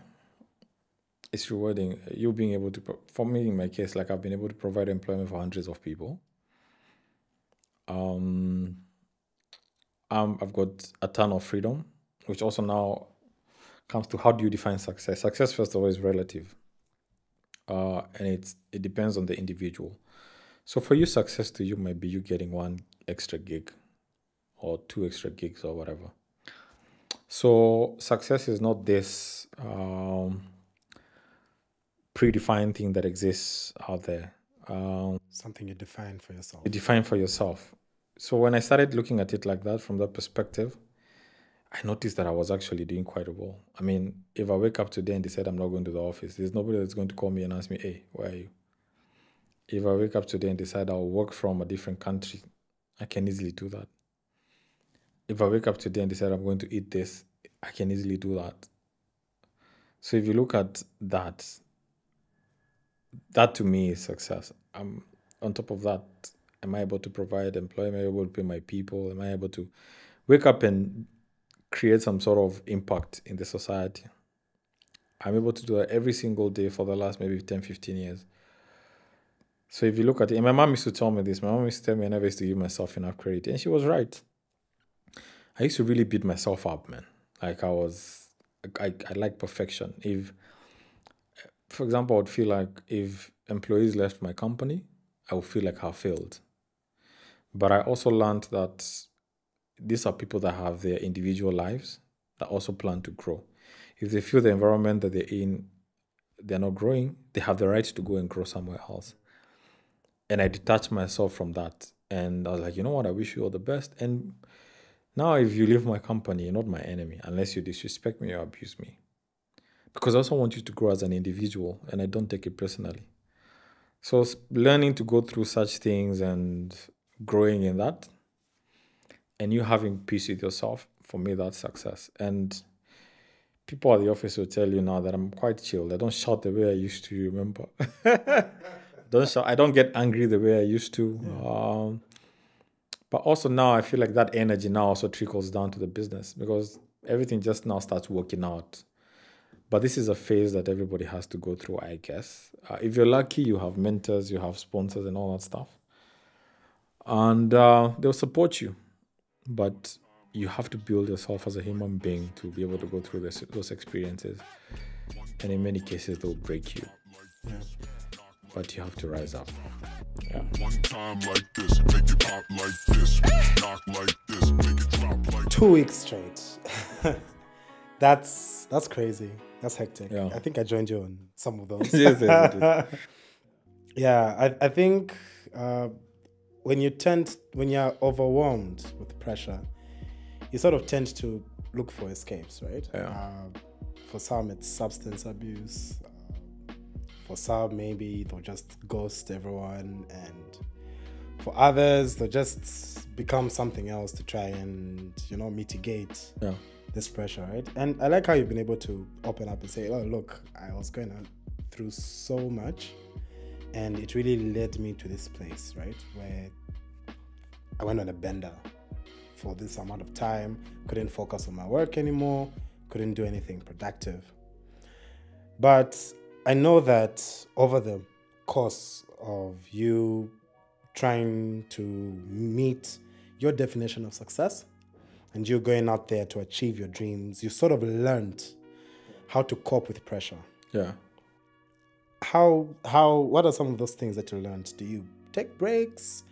It's rewarding. You being able to, for me in my case, like I've been able to provide employment for hundreds of people. I've got a ton of freedom, which also now comes to how do you define success. Success, first of all, is relative. And it depends on the individual. So for you, success to you might be you getting 1 extra gig or 2 extra gigs or whatever. So success is not this predefined thing that exists out there. Something you define for yourself. You define for yourself. So when I started looking at it like that, from that perspective, I noticed that I was actually doing quite well. I mean, if I wake up today and decide I'm not going to the office, there's nobody that's going to call me and ask me, hey, where are you? If I wake up today and decide I'll work from a different country, I can easily do that. If I wake up today and decide I'm going to eat this, I can easily do that. So if you look at that to me is success. On top of that, am I able to provide employment? Am I able to pay my people? Am I able to wake up and create some sort of impact in the society? I'm able to do that every single day for the last maybe 10, 15 years. So if you look at it, and my mom used to tell me this. My mom used to tell me I never used to give myself enough credit. And she was right. I used to really beat myself up, man. Like I like perfection. If, for example, I would feel like if employees left my company, I would feel like I failed. But I also learned that these are people that have their individual lives that also plan to grow. If they feel the environment that they're in, they're not growing, they have the right to go and grow somewhere else. And I detached myself from that. And I was like, you know what? I wish you all the best. And now if you leave my company, you're not my enemy, unless you disrespect me or abuse me. Because I also want you to grow as an individual, and I don't take it personally. So learning to go through such things and growing in that, and you having peace with yourself, for me, that's success. And people at the office will tell you now that I'm quite chilled. I don't shout the way I used to, remember? I don't get angry the way I used to. Yeah. But also now I feel like that energy now also trickles down to the business, because everything just now starts working out. But this is a phase that everybody has to go through, I guess. If you're lucky, you have mentors, you have sponsors and all that stuff. And they'll support you. But you have to build yourself as a human being to be able to go through those experiences. And in many cases, they'll break you. Yeah. But you have to rise up. Yeah. One time like this, make it pop like this, knock like this, make it drop like 2 weeks straight. That's crazy. That's hectic. Yeah. I think I joined you on some of those. Yes. Yeah, I think when you're overwhelmed with pressure, you sort of tend to look for escapes, right? Yeah. For some, it's substance abuse. For some, maybe they'll just ghost everyone, and for others, they'll just become something else to try and, mitigate this pressure, right? And I like how you've been able to open up and say, oh, look, I was going through so much, and it really led me to this place, right? Where I went on a bender for this amount of time, couldn't focus on my work anymore, couldn't do anything productive. But I know that over the course of you trying to meet your definition of success and you going out there to achieve your dreams, you sort of learned how to cope with pressure. Yeah. What are some of those things that you learned? Do you take breaks,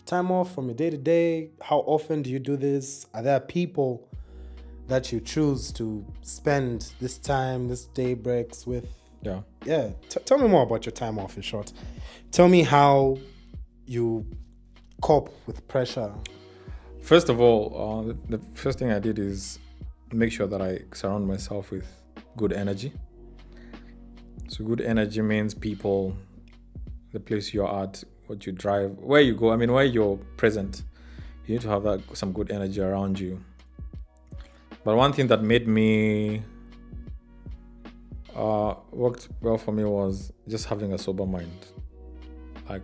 time off from your day to day? How often do you do this? Are there people that you choose to spend this time, this day breaks with? Yeah. Tell me more about your time off, in short. Tell me how you cope with pressure. First of all, the first thing I did is make sure that I surround myself with good energy. So good energy means people, the place you're at, what you drive, where you go. I mean, where you're present. You need to have some good energy around you. But one thing that made me worked well for me was just having a sober mind. Like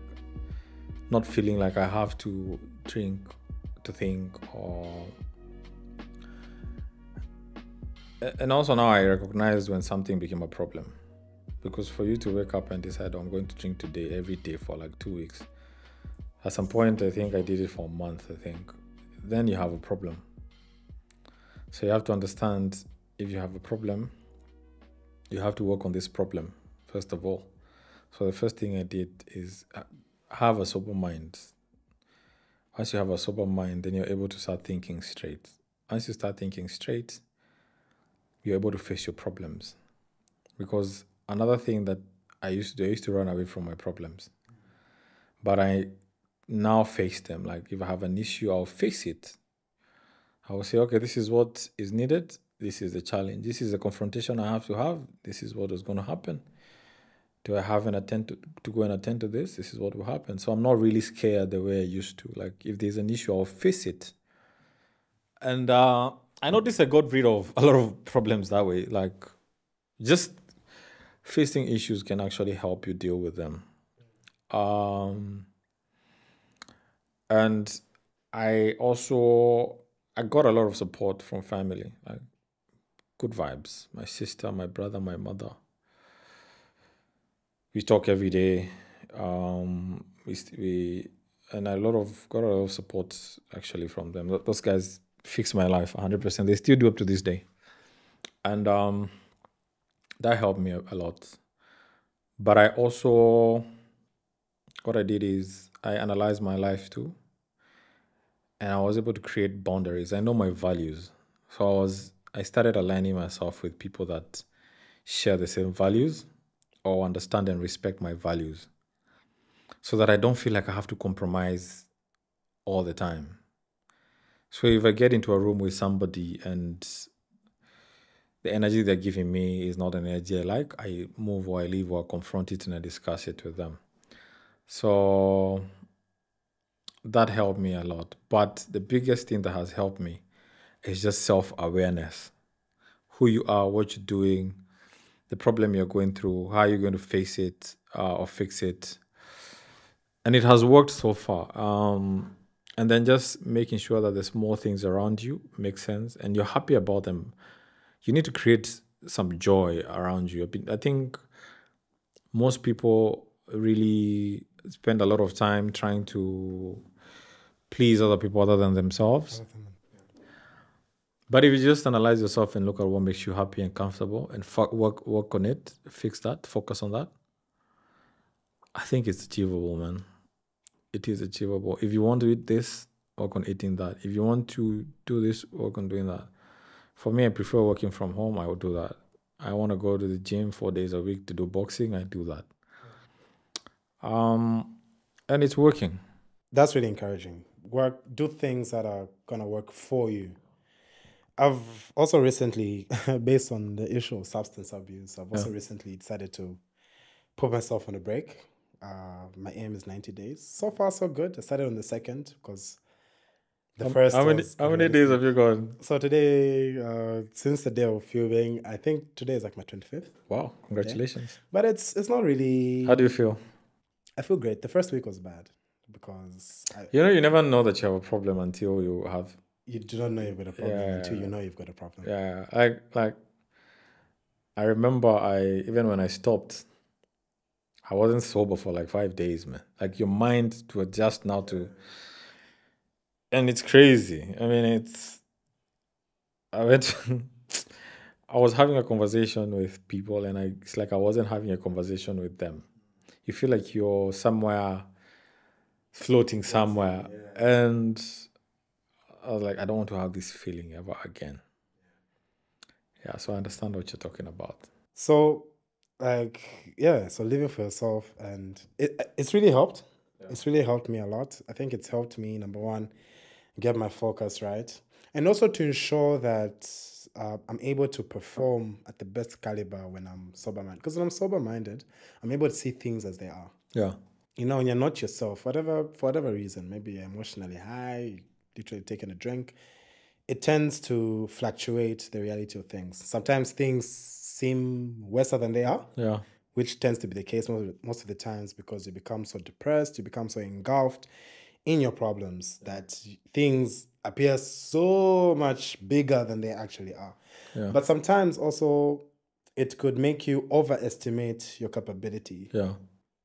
not feeling like I have to drink to think and also now I recognize when something became a problem. Because for you to wake up and decide, I'm going to drink today, every day for like 2 weeks. At some point, I think I did it for a month, Then you have a problem. So you have to understand, if you have a problem, you have to work on this problem, first of all. So the first thing I did is have a sober mind. Once you have a sober mind, then you're able to start thinking straight. Once you start thinking straight, you're able to face your problems. Because another thing that I used to run away from my problems. But I now face them. Like if I have an issue, I'll face it. I will say, okay, this is what is needed. This is the challenge. This is the confrontation I have to have. This is what is going to happen. Do I have to go and attend to this? This is what will happen. So I'm not really scared the way I used to. Like if there's an issue, I'll face it. And I noticed I got rid of a lot of problems that way. Like just facing issues can actually help you deal with them. And I got a lot of support from family, like good vibes. My sister, my brother, my mother. We talk every day. And got a lot of support actually from them. Those guys fixed my life 100%. They still do up to this day. And that helped me a lot. But I also, what I did is I analyzed my life too. And I was able to create boundaries. I know my values. So I started aligning myself with people that share the same values or understand and respect my values so that I don't feel like I have to compromise all the time. So if I get into a room with somebody and the energy they're giving me is not an energy I like, I move or I leave or I confront it and I discuss it with them. So that helped me a lot. But the biggest thing that has helped me is just self-awareness. Who you are, what you're doing, the problem you're going through, how you're going to face it or fix it. And it has worked so far. And then just making sure that the small things around you make sense and you're happy about them. You need to create some joy around you. I think most people really spend a lot of time trying to please other people other than themselves. But if you just analyze yourself and look at what makes you happy and comfortable and work on it, fix that, focus on that, I think it's achievable, man. It is achievable. If you want to eat this, work on eating that. If you want to do this, work on doing that. For me, I prefer working from home. I would do that. I want to go to the gym 4 days a week to do boxing. I do that. And it's working. That's really encouraging. Do things that are going to work for you. I've also recently, based on the issue of substance abuse, I've also recently decided to put myself on a break. My aim is 90 days. So far, so good. I started on the 2nd because the first. How many days have you gone? So today, since the day of filming, I think today is like my 25th. Wow, congratulations. Yeah. But it's not really. How do you feel? I feel great. The first week was bad because you never know that you have a problem until you have. You do not know you've got a problem until you know you've got a problem. Yeah, like I remember even when I stopped, I wasn't sober for like 5 days, man. Like your mind to adjust now to, and it's crazy. I mean, I went, I was having a conversation with people, and it's like I wasn't having a conversation with them. You feel like you're somewhere, floating somewhere, and I was like, I don't want to have this feeling ever again. Yeah, so I understand what you're talking about. So, like, yeah, so living for yourself, and it's really helped. It's really helped me a lot. I think it's helped me, number one, get my focus right, and also to ensure that I'm able to perform at the best caliber when I'm sober-minded. Because when I'm sober-minded, I'm able to see things as they are. Yeah. You know, when you're not yourself, for whatever reason, maybe you're emotionally high, literally taking a drink, it tends to fluctuate the reality of things. Sometimes things seem worse than they are, Yeah. which tends to be the case most of the times, because you become so depressed, you become so engulfed in your problems that things appear so much bigger than they actually are. Yeah. But sometimes also it could make you overestimate your capability. Yeah.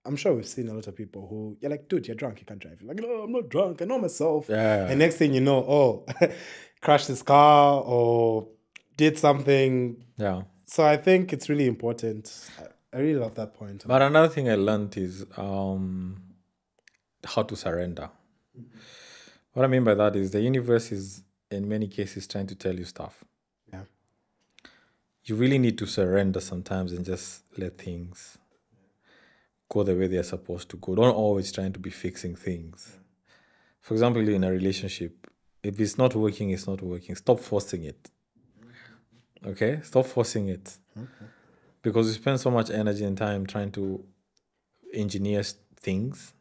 I'm sure we've seen a lot of people who, you're like, dude, you're drunk, you can't drive. You're like, no, I'm not drunk, I know myself. Yeah. And next thing you know, oh, crashed his car or did something. Yeah. So I think it's really important. I really love that point. But another thing I learned is how to surrender. What I mean by that is the universe is, in many cases, trying to tell you stuff. Yeah. You really need to surrender sometimes and just let things go the way they're supposed to go. Don't always trying to be fixing things. For example, in a relationship, if it's not working, it's not working. Stop forcing it. Okay? Stop forcing it. Because you spend so much energy and time trying to engineer things.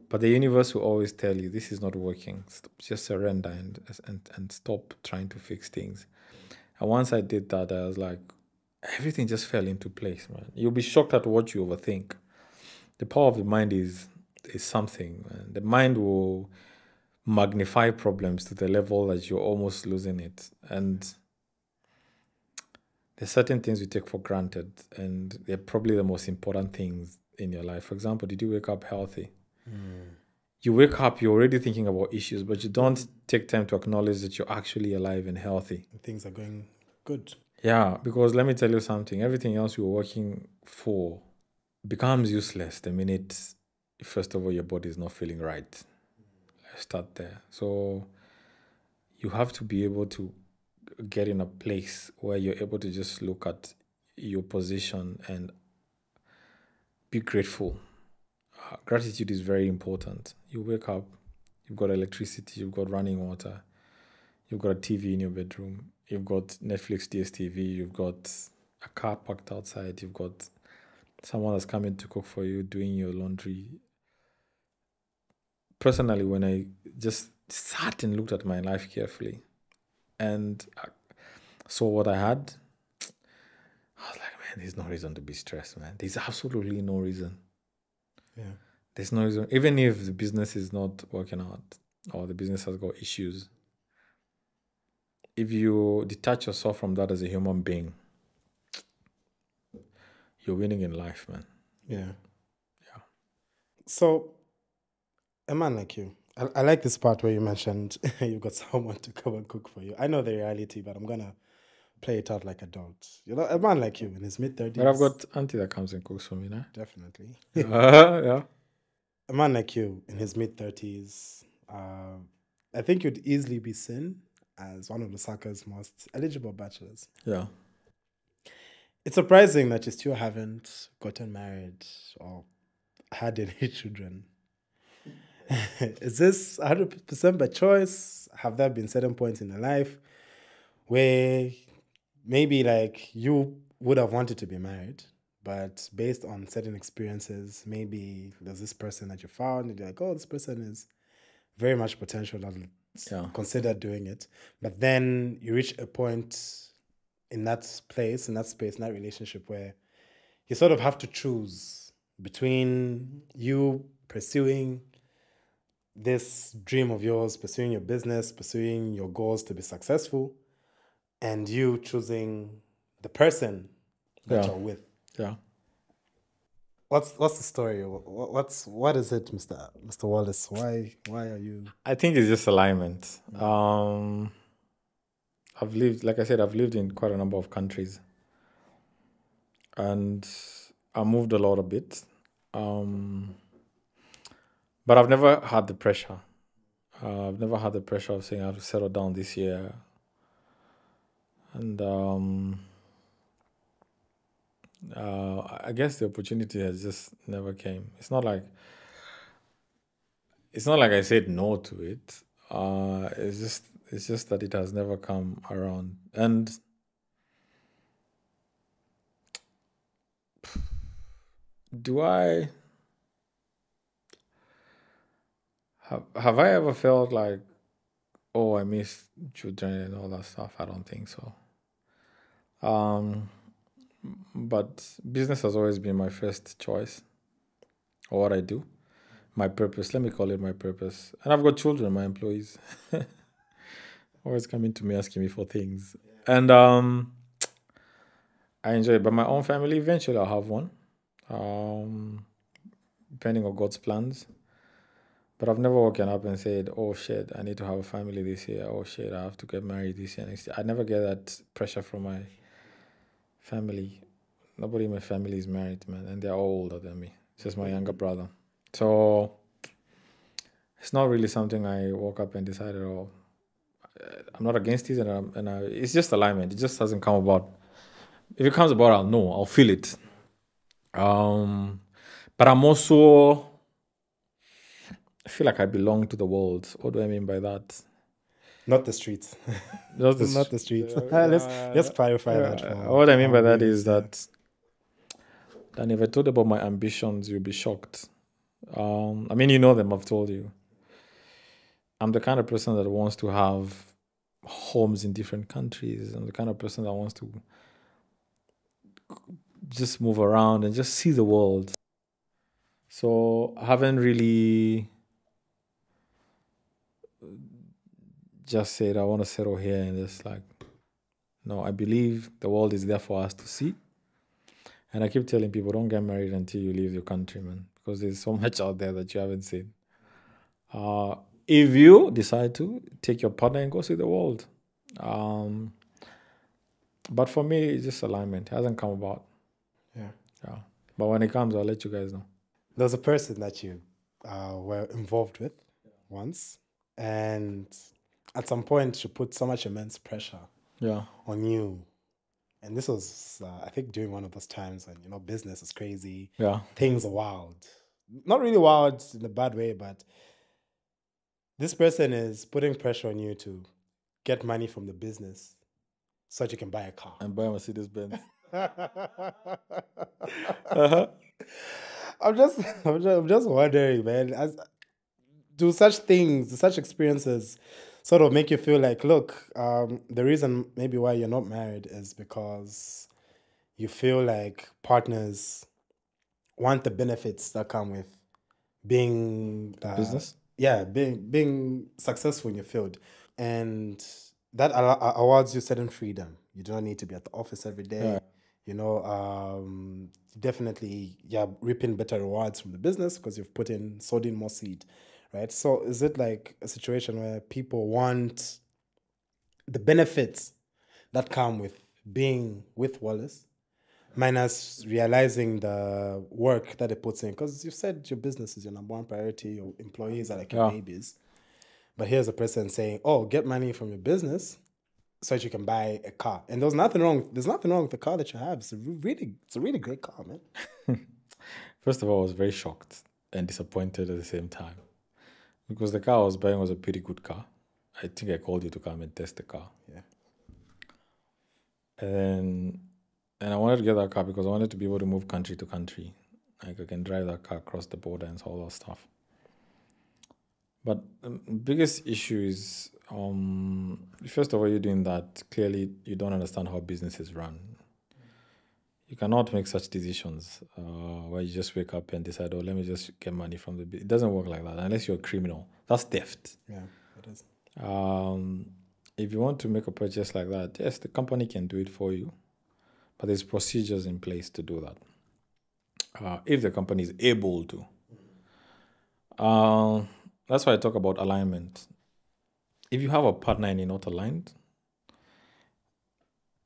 But the universe will always tell you, this is not working. Just surrender and stop trying to fix things. And once I did that, I was like, everything just fell into place, man. You'll be shocked at what you overthink. The power of the mind is something, man. The mind will magnify problems to the level that you're almost losing it. And there's certain things you take for granted, and they're probably the most important things in your life. For example, did you wake up healthy? You wake up, you're already thinking about issues, but you don't take time to acknowledge that you're actually alive and healthy. Things are going good. Yeah, because let me tell you something. Everything else you're working for becomes useless the minute, first of all, your body is not feeling right. Let's start there. So you have to be able to get in a place where you're able to just look at your position and be grateful. Gratitude is very important. You wake up, you've got electricity, you've got running water, you've got a TV in your bedroom, you've got Netflix, DSTV, you've got a car parked outside, you've got someone that's coming to cook for you, doing your laundry. Personally, when I just sat and looked at my life carefully and I saw what I had, I was like, man, there's no reason to be stressed, man. There's absolutely no reason. Yeah. There's no reason. Even if the business is not working out or the business has got issues, if you detach yourself from that as a human being, you're winning in life, man. Yeah. Yeah. So, a man like you, I like this part where you mentioned you've got someone to come and cook for you. I know the reality, but I'm going to play it out like adults. You know, a man like you in his mid-30s. But I've got auntie that comes and cooks for me now. Definitely. Yeah. A man like you in his mid-30s, I think you'd easily be seen as one of Lusaka's most eligible bachelors. Yeah. It's surprising that you still haven't gotten married or had any children. Is this 100% by choice? Have there been certain points in your life where maybe like you would have wanted to be married, but based on certain experiences, maybe there's this person that you found and you're like, oh, this person is very much potential, I'll consider doing it. But then you reach a point in that place, in that space, in that relationship where you sort of have to choose between you pursuing this dream of yours, pursuing your business, pursuing your goals to be successful, and you choosing the person that Yeah. you're with. Yeah. What's the story? What is it, Mr. Wallace? Why are you? I think it's just alignment. I've lived in quite a number of countries, and I moved a lot a bit. But I've never had the pressure. I've never had the pressure of saying I have to settle down this year. And I guess the opportunity has just never came. It's not like I said no to it. It's just that it has never come around. And have I ever felt like, oh, I miss children and all that stuff? I don't think so. But business has always been my first choice, or what I do, my purpose. Let me call it my purpose. And I've got children, my employees, always coming to me asking me for things, and I enjoy it. But my own family, eventually, I'll have one, depending on God's plans. But I've never woken up and said, oh shit, I need to have a family this year. Oh shit, I have to get married this year, next year. I never get that pressure from my family. Nobody in my family is married, man, and they're all older than me. It's just my younger brother. So it's not really something I woke up and decided, oh, I'm not against it, and it's just alignment. It just hasn't come about. If it comes about, I'll know. I'll feel it. But I'm also, I feel like I belong to the world. What do I mean by that? Not the streets. Not the Not the streets. Let's clarify that. What I mean by that is that, and if I told you about my ambitions, you'll be shocked. I mean, you know them, I've told you. I'm the kind of person that wants to have homes in different countries. I'm the kind of person that wants to just move around and just see the world. So I haven't really just said I want to settle here and just like, no, I believe the world is there for us to see. And I keep telling people, don't get married until you leave your country, man, because there's so much out there that you haven't seen. If you decide to, take your partner and go see the world. But for me, it's just alignment. It hasn't come about. Yeah. But when it comes, I'll let you guys know. There's a person that you were involved with once, and at some point she put so much immense pressure on you. And this was, I think, during one of those times when, business is crazy. Yeah. Things are wild. Not really wild in a bad way, but this person is putting pressure on you to get money from the business so that you can buy a car. And buy a Mercedes-Benz. I'm just wondering, man, do such things, such experiences sort of make you feel like, look, the reason maybe why you're not married is because you feel like partners want the benefits that come with being business? Yeah, being successful in your field. And that awards you certain freedom. You don't need to be at the office every day. Yeah. Definitely you're reaping better rewards from the business because you've sowed in more seed. Right? So is it like a situation where people want the benefits that come with being with Wallace, minus realizing the work that it puts in? Because you said your business is your number one priority, your employees are like your babies. But here's a person saying, oh, get money from your business so that you can buy a car. And there's nothing wrong with the car that you have. It's a really great car, man. First of all, I was very shocked and disappointed at the same time. Because the car I was buying was a pretty good car. I think I called you to come and test the car. Yeah. And I wanted to get that car because I wanted to be able to move country to country. Like I can drive that car across the border and all that stuff. But the biggest issue is, first of all, you're doing that. Clearly, you don't understand how businesses run. You cannot make such decisions where you just wake up and decide, oh, let me just get money from the business. It doesn't work like that unless you're a criminal. That's theft. Yeah, it is. If you want to make a purchase like that, yes, the company can do it for you. but there's procedures in place to do that. If the company is able to. That's why I talk about alignment. If you have a partner and you're not aligned,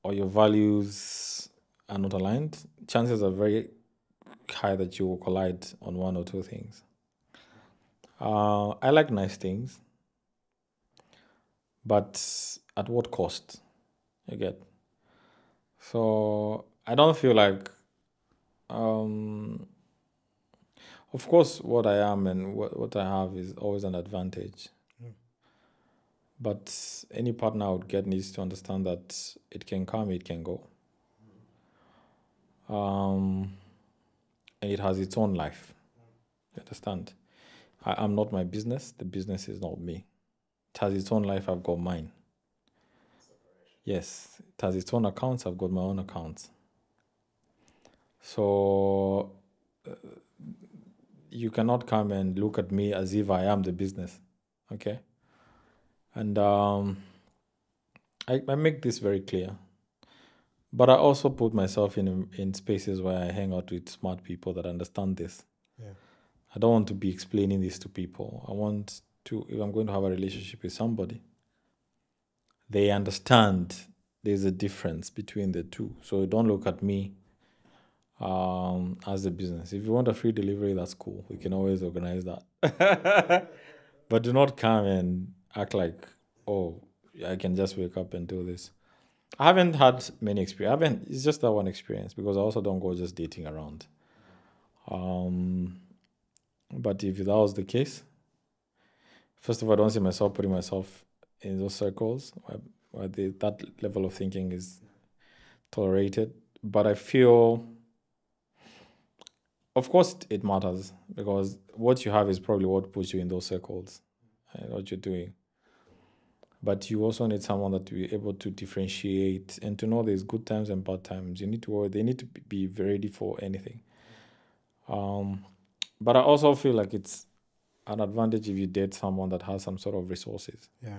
or your values are not aligned, chances are very high that you will collide on one or two things. I like nice things, but at what cost? You get? So I don't feel like, of course, what I am and what I have is always an advantage. But any partner I would get needs to understand that it can come, it can go. And it has its own life. You understand? I'm not my business. The business is not me. It has its own life. I've got mine. Yes. It has its own accounts. I've got my own accounts. So you cannot come and look at me as if I am the business. Okay? And I make this very clear. But I also put myself in spaces where I hang out with smart people that understand this. Yeah. I don't want to be explaining this to people. I want to, if I'm going to have a relationship with somebody, they understand there's a difference between the two. So don't look at me as a business. If you want a free delivery, that's cool. We can always organize that. But do not come and act like, oh, I can just wake up and do this. I haven't had many experience. It's just that one experience because I also don't go just dating around. But if that was the case, first of all, I don't see myself putting myself in those circles where that level of thinking is tolerated. But I feel, of course, it matters because what you have is probably what puts you in those circles and what you're doing. But you also need someone that will be able to differentiate and to know there's good times and bad times. They need to be ready for anything. But I also feel like it's an advantage if you date someone that has some sort of resources. Yeah,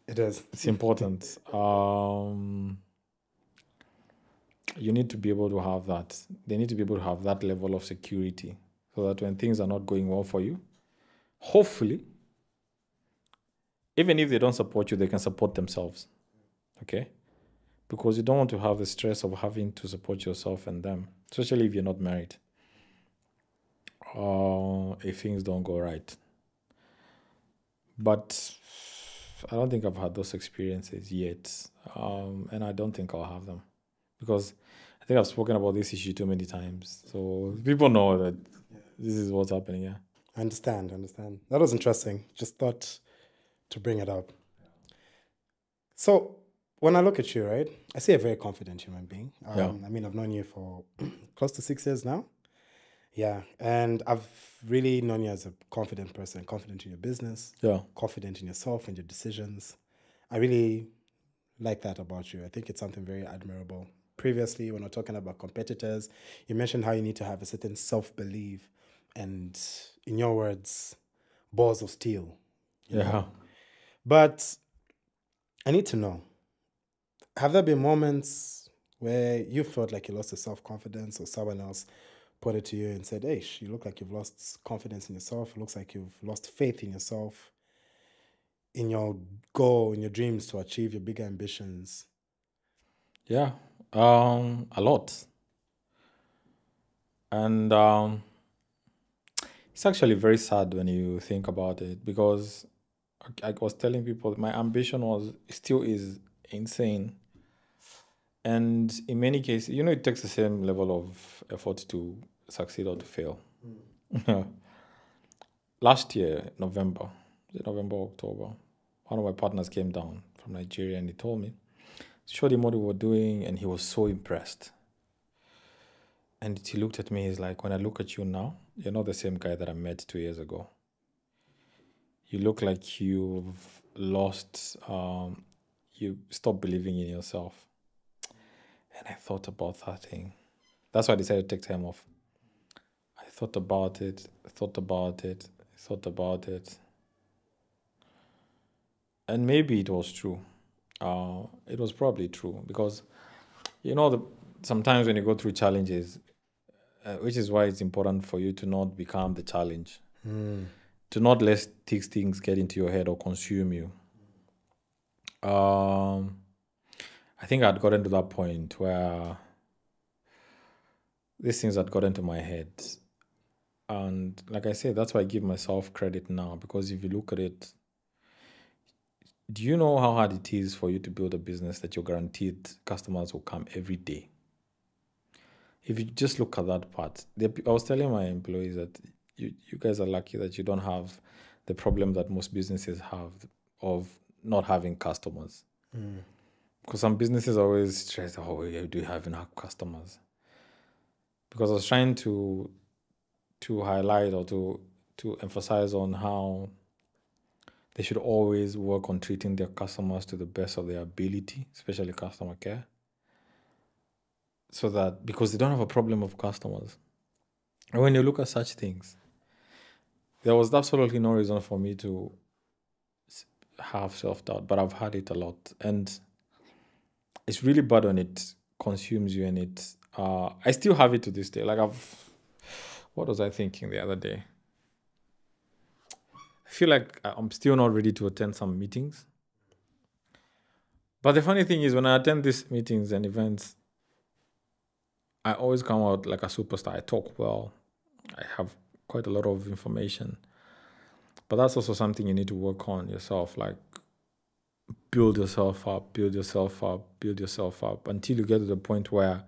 it is. It's important. You need to be able to have that. They need to be able to have that level of security so that when things are not going well for you, hopefully, even if they don't support you, they can support themselves. Okay? Because you don't want to have the stress of having to support yourself and them, especially if you're not married. If things don't go right. But I don't think I've had those experiences yet. And I don't think I'll have them. Because I think I've spoken about this issue too many times. So people know that this is what's happening, yeah. I understand. That was interesting. Just thought to bring it up. So when I look at you, right, I see a very confident human being. Yeah. I mean, I've known you for close to 6 years now. Yeah. And I've really known you as a confident person, confident in your business, confident in yourself and your decisions. I really like that about you. I think it's something very admirable. Previously, when we're talking about competitors, you mentioned how you need to have a certain self-belief and, in your words, balls of steel. You know? But I need to know, have there been moments where you felt like you lost your self-confidence or someone else put it to you and said, hey, you look like you've lost confidence in yourself. It looks like you've lost faith in yourself, in your goal, in your dreams to achieve your bigger ambitions? Yeah, a lot. And it's actually very sad when you think about it because I was telling people my ambition still is insane. And in many cases, it takes the same level of effort to succeed or to fail. Last year, November, October, one of my partners came down from Nigeria and he told me, showed him what we were doing, and he was so impressed. And he looked at me, he's like, when I look at you now, you're not the same guy that I met 2 years ago. You look like you've lost, you stopped believing in yourself. And I thought about that thing. That's why I decided to take time off. I thought about it. And maybe it was true. It was probably true because sometimes when you go through challenges, which is why it's important for you to not become the challenge, to not let these things get into your head or consume you. I think I'd gotten to that point where these things had gotten to my head. And like I said, that's why I give myself credit now, because if you look at it, do you know how hard it is for you to build a business that you're guaranteed customers will come every day? If you just look at that part, I was telling my employees that you guys are lucky that you don't have the problem that most businesses have of not having customers. Because some businesses always stress, do you have enough customers? Because I was trying to highlight or to emphasize on how they should always work on treating their customers to the best of their ability, especially customer care. So that, because they don't have a problem of customers. And when you look at such things, there was absolutely no reason for me to have self-doubt, but I've had it a lot. And it's really bad when it consumes you, and I still have it to this day. Like what was I thinking the other day? I feel like I'm still not ready to attend some meetings. But the funny thing is, when I attend these meetings and events, I always come out like a superstar. I talk well. I have quite a lot of information. But that's also something you need to work on yourself. Like, build yourself up until you get to the point where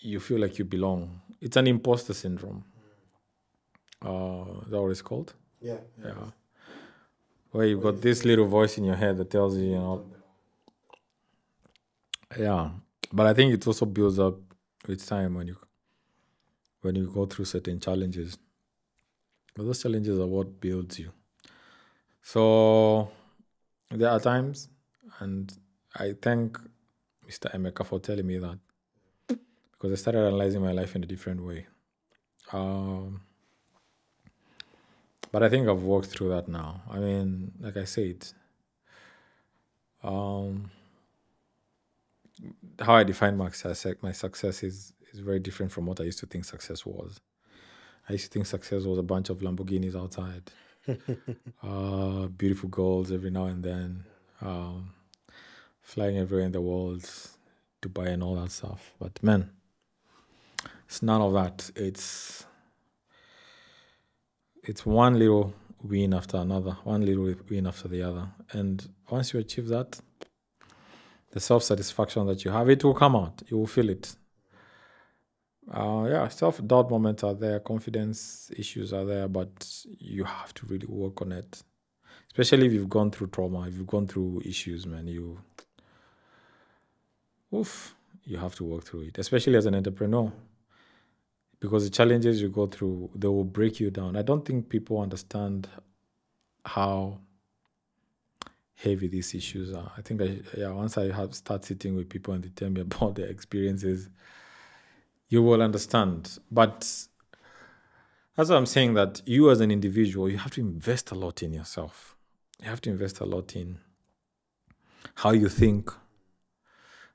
you feel like you belong. It's an imposter syndrome. Is that what it's called? Yeah. Where you've got this little voice in your head that tells you, Yeah. But I think it also builds up with time when you go through certain challenges. But those challenges are what builds you. So there are times, and I thank Mr. Emeka for telling me that, because I started analyzing my life in a different way. But I think I've worked through that now. I mean, like I said, how I define my success is very different from what I used to think success was. I used to think success was a bunch of Lamborghinis outside, beautiful girls every now and then, flying everywhere in the world, Dubai and all that stuff. But man, it's none of that. It's one little win after another, one little win after the other. And once you achieve that, the self-satisfaction that you have, it will come out. You will feel it. Self-doubt moments are there, confidence issues are there, but you have to really work on it. Especially if you've gone through trauma, if you've gone through issues, man, you have to work through it, especially as an entrepreneur. Because the challenges you go through, they will break you down. I don't think people understand how heavy these issues are. I think once I start sitting with people and they tell me about their experiences, you will understand. But that's why I'm saying that you as an individual, you have to invest a lot in yourself. You have to invest a lot in how you think,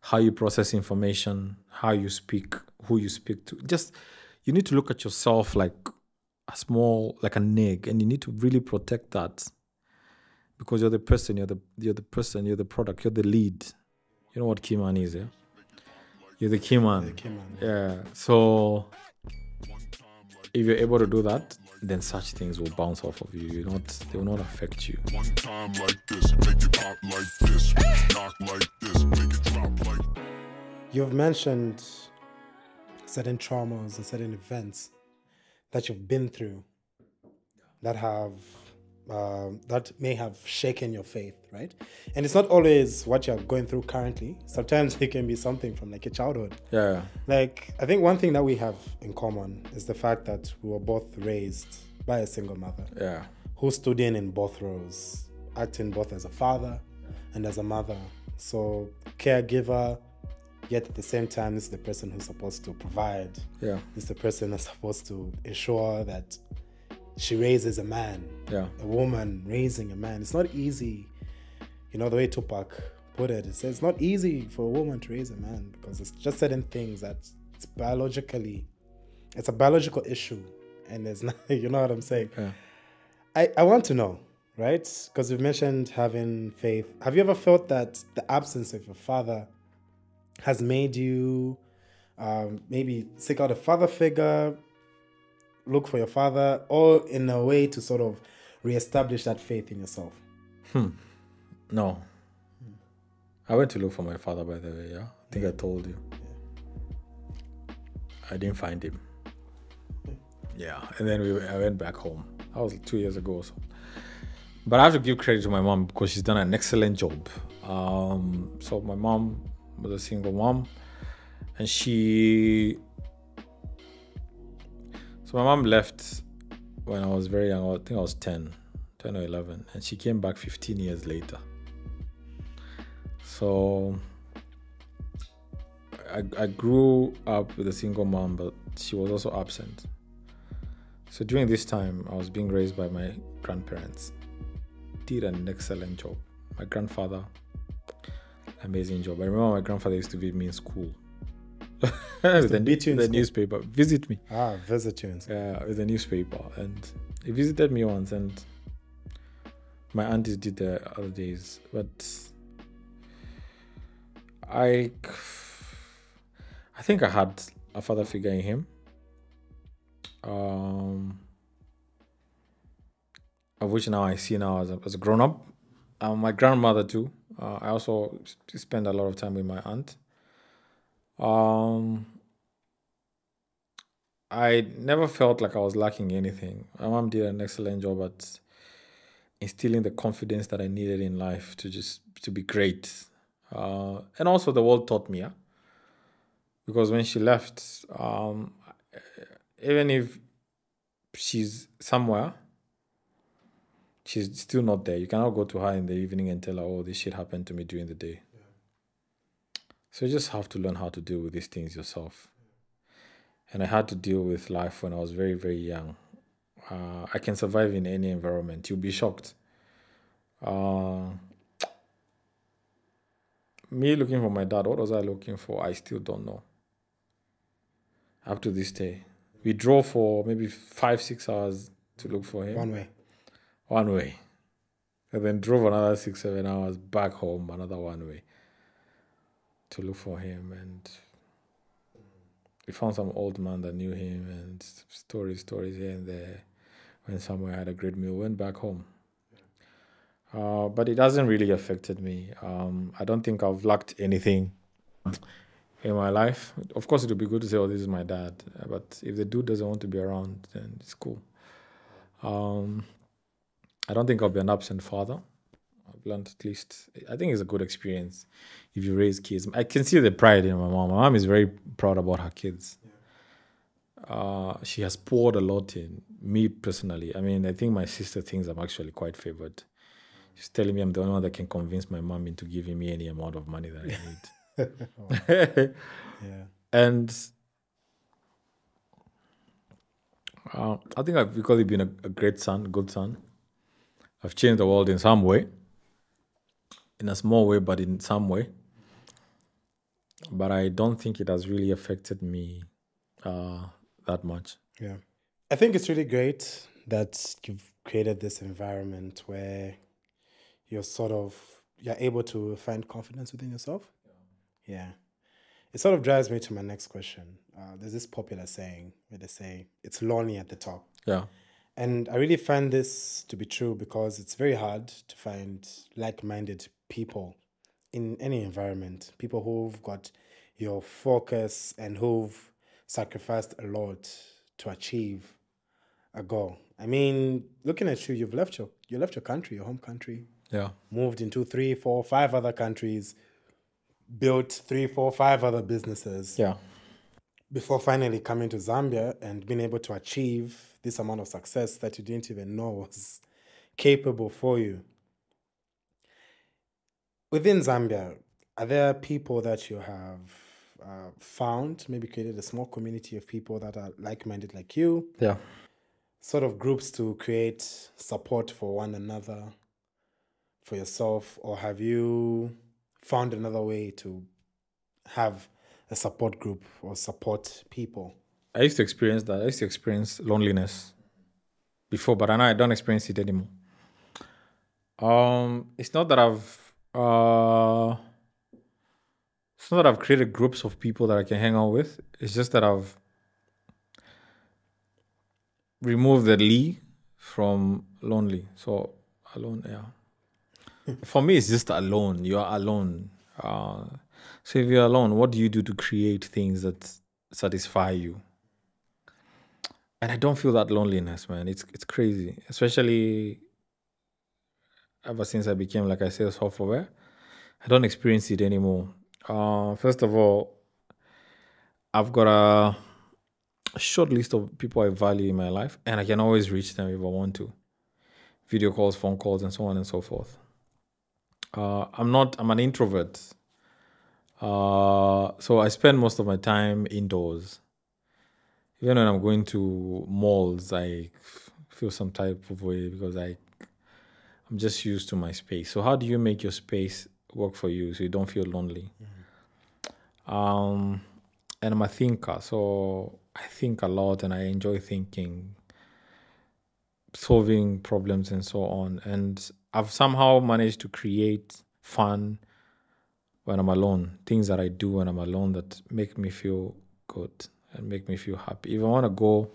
how you process information, how you speak, who you speak to. You need to look at yourself like a egg, and you need to really protect that, because you're the person, you're the product, you're the lead. You know what key man is, yeah? You're the key man. Yeah. So if you're able to do that, then such things will bounce off of you. They will not affect you. One time like this, make it pop like this, knock like this, make it drop like. You've mentioned certain traumas and certain events that you've been through that may have shaken your faith, right? And it's not always what you're going through currently. Sometimes it can be something from like your childhood. Yeah. Like, I think one thing that we have in common is the fact that we were both raised by a single mother. Yeah. Who stood in both roles, acting both as a father and as a mother. So caregiver, yet at the same time, this is the person who's supposed to provide. Yeah. This is the person that's supposed to ensure that she raises a man. Yeah. A woman raising a man. It's not easy. You know, the way Tupac put it. It says it's not easy for a woman to raise a man because it's just certain things that it's a biological issue, and there's not, you know what I'm saying? Yeah. I want to know, right? Because you've mentioned having faith. Have you ever felt that the absence of your father has made you maybe seek out a father figure, look for your father, or in a way to sort of reestablish that faith in yourself? No. I went to look for my father, by the way, yeah? I think I told you. I didn't find him. Yeah, and then I went back home. That was 2 years ago or so. But I have to give credit to my mom because she's done an excellent job. So my mom was a single mom, and so my mom left when I was very young. I think I was 10 or 11, and she came back 15 years later. So I grew up with a single mom, but she was also absent. So during this time, I was being raised by my grandparents. Did an excellent job. My grandfather, amazing job. I remember my grandfather used to visit me in school. with the newspaper. Visit me. Visit you. Yeah, with the newspaper. And he visited me once, and my aunties did the other days. But I think I had a father figure in him. Of which now I see now as a grown-up. My grandmother too. I also spend a lot of time with my aunt. I never felt like I was lacking anything. My mom did an excellent job at instilling the confidence that I needed in life to be great. And also the world taught me, yeah? Because when she left, even if she's somewhere, she's still not there. You cannot go to her in the evening and tell her, oh, this shit happened to me during the day. Yeah. So you just have to learn how to deal with these things yourself. And I had to deal with life when I was very, very young. I can survive in any environment. You'll be shocked. Me looking for my dad, what was I looking for? I still don't know. Up to this day. We drove for maybe 5-6 hours to look for him. One way. And then drove another 6-7 hours back home, another one way to look for him. And we found some old man that knew him, and stories here and there. Went somewhere, had a great meal, went back home. But it hasn't really affected me. I don't think I've lacked anything in my life. Of course, it would be good to say, oh, this is my dad. But if the dude doesn't want to be around, then it's cool. I don't think I'll be an absent father. I've learned at least, I think it's a good experience if you raise kids. I can see the pride in my mom. My mom is very proud about her kids. She has poured a lot in me personally. I mean, I think my sister thinks I'm actually quite favored. She's telling me I'm the only one that can convince my mom into giving me any amount of money that I need. And I think I've really been a great son, good son. I've changed the world in some way. In a small way, but in some way. But I don't think it has really affected me that much. Yeah. I think it's really great that you've created this environment where you're able to find confidence within yourself. Yeah. It sort of drives me to my next question. There's this popular saying where they say, it's lonely at the top. Yeah. And I really find this to be true because it's very hard to find like-minded people in any environment, people who've got your focus and who've sacrificed a lot to achieve a goal. I mean, looking at you, you left your country, your home country. Yeah. Moved into 3, 4, 5 other countries, built 3, 4, 5 other businesses. Yeah. Before finally coming to Zambia and being able to achieve this amount of success that you didn't even know was capable for you. Within Zambia, are there people that you have found, maybe created a small community of people that are like-minded like you? Yeah. Sort of groups to create support for one another, for yourself, or have you found another way to have a support group or support people? I used to experience that. I used to experience loneliness before, but I don't experience it anymore. It's not that I've created groups of people that I can hang out with. It's just that I've removed the Lee from lonely. So alone, yeah. For me, it's just alone. You are alone. So if you're alone, what do you do to create things that satisfy you? And I don't feel that loneliness, man. It's crazy, especially ever since I became, like I said, self-aware. I don't experience it anymore. First of all, I've got a short list of people I value in my life, and I can always reach them if I want to. Video calls, phone calls, and so on and so forth. I'm an introvert. So I spend most of my time indoors. Even when I'm going to malls, I feel some type of way because I'm just used to my space. So how do you make your space work for you so you don't feel lonely? And I'm a thinker, so I think a lot and I enjoy thinking, solving problems and so on. And I've somehow managed to create fun when I'm alone, things that I do when I'm alone that make me feel good and make me feel happy. If I want to go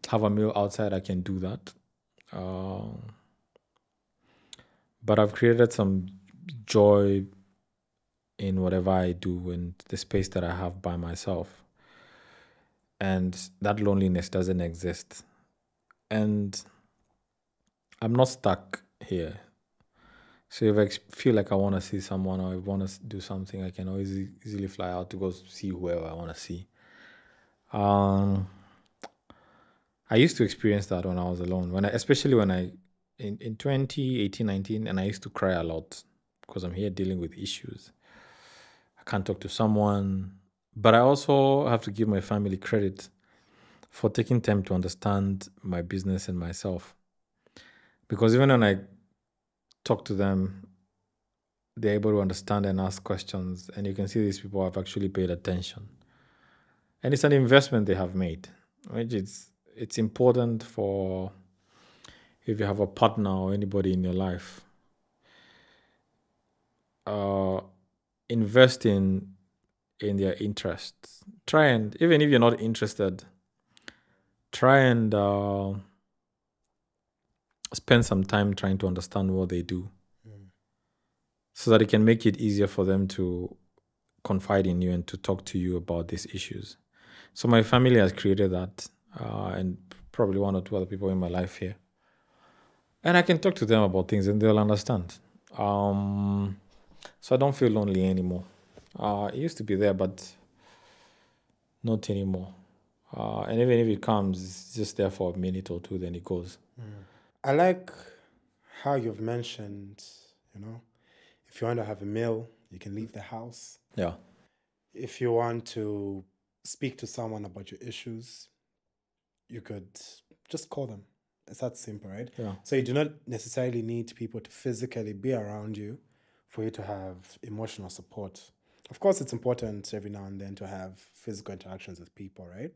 have a meal outside, I can do that. But I've created some joy in whatever I do and the space that I have by myself. And that loneliness doesn't exist. And I'm not stuck here. So if I feel like I want to see someone or I want to do something, I can always easily fly out to go see whoever I want to see. I used to experience that when I was alone, especially when in 2018, 19, and I used to cry a lot because I'm here dealing with issues. I can't talk to someone, but I also have to give my family credit for taking time to understand my business and myself. Because even when I talk to them, they're able to understand and ask questions, and you can see these people have actually paid attention. And it's an investment they have made, which it's important for if you have a partner or anybody in your life. Invest in their interests. Try and, even if you're not interested, try and spend some time trying to understand what they do so that it can make it easier for them to confide in you and to talk to you about these issues. So my family has created that, and probably one or two other people in my life here. And I can talk to them about things and they'll understand. So I don't feel lonely anymore. It used to be there, but not anymore. And even if it comes, it's just there for a minute or two, then it goes. I like how you've mentioned, if you want to have a meal, you can leave the house. Yeah. If you want to speak to someone about your issues, you could just call them. It's that simple, right? Yeah. So you do not necessarily need people to physically be around you for you to have emotional support. Of course, it's important every now and then to have physical interactions with people, right?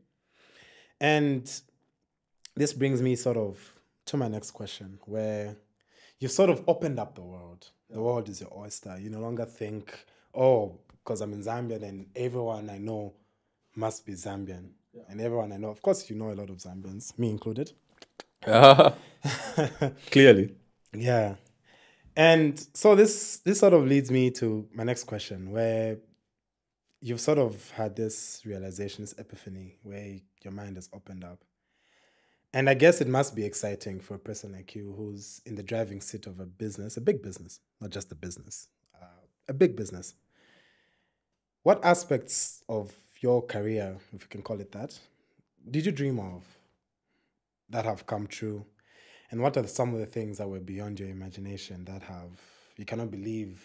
And this brings me sort of to my next question, where you sort of opened up the world. The world is your oyster. You no longer think, oh, because I'm in Zambia, then everyone I know must be Zambian. Yeah. And everyone I know, of course, you know a lot of Zambians, me included. Clearly. Yeah. And so this sort of leads me to my next question, where you've sort of had this realization, this epiphany, where your mind has opened up. And I guess it must be exciting for a person like you who's in the driving seat of a business, a big business, not just a business, a big business. What aspects of your career, if you can call it that, did you dream of that have come true? And what are some of the things that were beyond your imagination that you cannot believe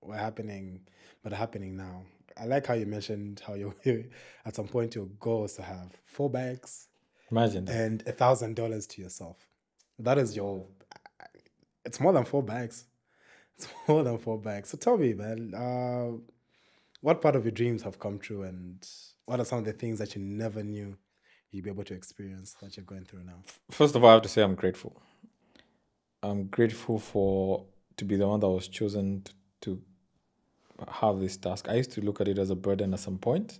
were happening, but are happening now? I like how you mentioned how at some point your goal is to have 4 bags. Imagine that. And $1,000 to yourself. That is it's more than 4 bags. It's more than 4 bags. So tell me, man, what part of your dreams have come true, and what are some of the things that you never knew you'd be able to experience that you're going through now? First of all, I have to say I'm grateful. I'm grateful to be the one that was chosen to have this task. I used to look at it as a burden at some point,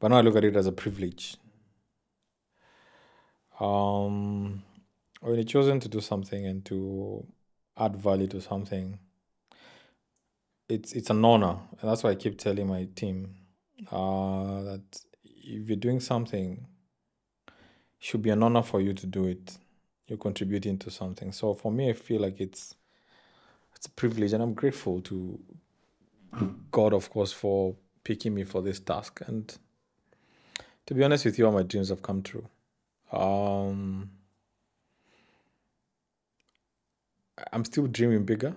but now I look at it as a privilege. When you're chosen to do something and to add value to something, it's an honor, and that's why I keep telling my team that if you're doing something, it should be an honor for you to do it. You're contributing to something. So for me, I feel like it's a privilege, and I'm grateful to God, of course, for picking me for this task. And to be honest with you, all my dreams have come true. I'm still dreaming bigger.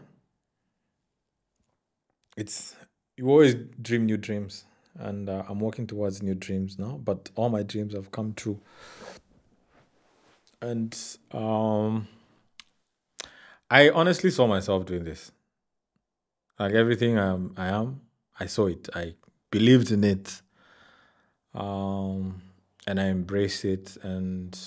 You always dream new dreams, and I'm working towards new dreams now, but all my dreams have come true. And I honestly saw myself doing this. Like everything I saw it. I believed in it. And I embraced it, and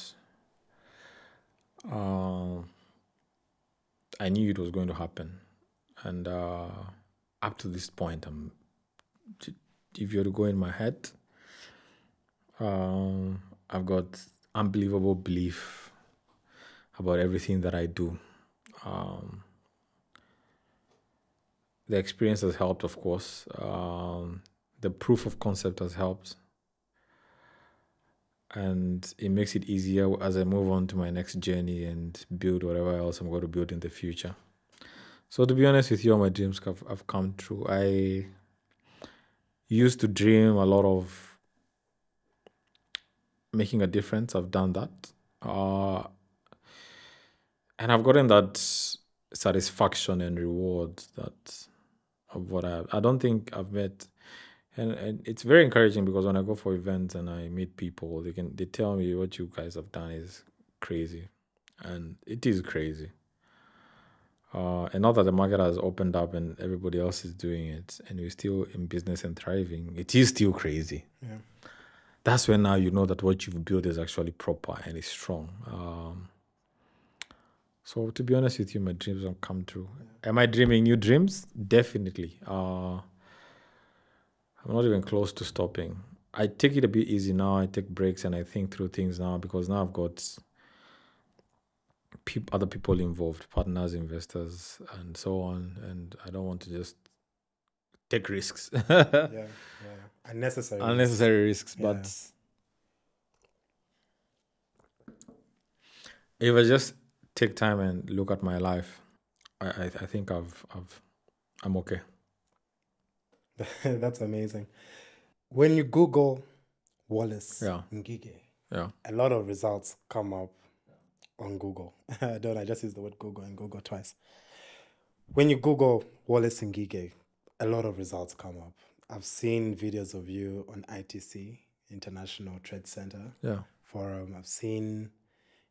I knew it was going to happen. And up to this point, if you were to go in my head, I've got unbelievable belief about everything that I do. The experience has helped, of course. The proof of concept has helped. And it makes it easier as I move on to my next journey and build whatever else I'm going to build in the future. So to be honest with you, all my dreams have come true. I used to dream a lot of making a difference. I've done that. And I've gotten that satisfaction and reward of what I don't think I've met. And it's very encouraging, because when I go for events and I meet people, they tell me what you guys have done is crazy. And it is crazy. And now that the market has opened up and everybody else is doing it, and we're still in business and thriving, it is still crazy. Yeah. That's when now you know that what you've built is actually proper and is strong. So to be honest with you, my dreams have come true. Yeah. Am I dreaming new dreams? Definitely. I'm not even close to stopping. I take it a bit easy now. I take breaks and I think through things now, because now I've got other people involved, partners, investors, and so on. And I don't want to just take risks. Yeah. Unnecessary risks. But if I just take time and look at my life, I think I'm okay. That's amazing. When you Google Wallace Ngige, a lot of results come up on Google. I just use the word Google and Google twice. When you Google Wallace Ngige, a lot of results come up. I've seen videos of you on ITC, International Trade Center Forum. I've seen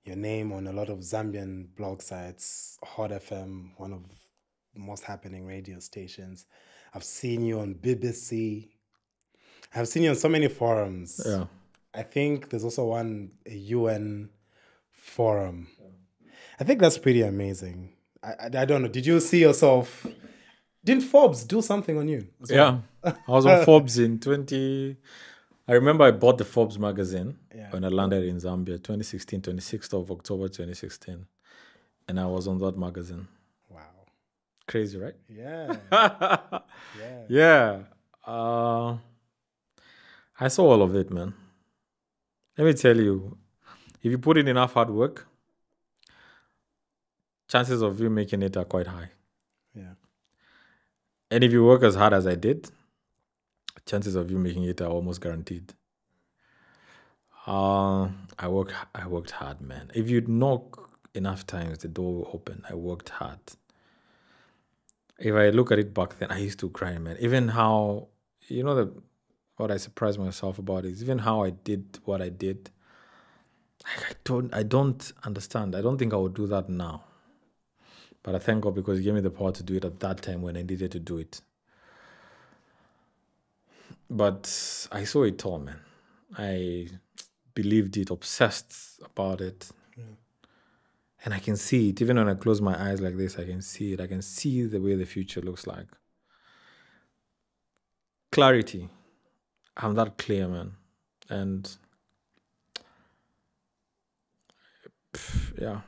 your name on a lot of Zambian blog sites, Hot FM, one of the most happening radio stations. I've seen you on BBC. I've seen you on so many forums. Yeah. I think there's also a UN forum. I think that's pretty amazing. I don't know. Did you see yourself? Didn't Forbes do something on you? Yeah. I was on Forbes in I remember I bought the Forbes magazine when I landed in Zambia, 2016, 26th of October, 2016. And I was on that magazine. Wow. Crazy, right? Yeah. Yeah. I saw all of it, man. Let me tell you, if you put in enough hard work, chances of you making it are quite high. Yeah. And if you work as hard as I did, chances of you making it are almost guaranteed. I worked hard, man. If you knock enough times, the door will open. I worked hard. If I look at it back then, I used to grind, man. Even how, what I surprised myself about is even how I did what I did. I don't understand. I don't think I would do that now. But I thank God because He gave me the power to do it at that time when I needed to do it. But I saw it all, man. I believed it, obsessed about it. And I can see it. Even when I close my eyes like this, I can see it. I can see the way the future looks like. Clarity. I'm that clear, man. And yeah.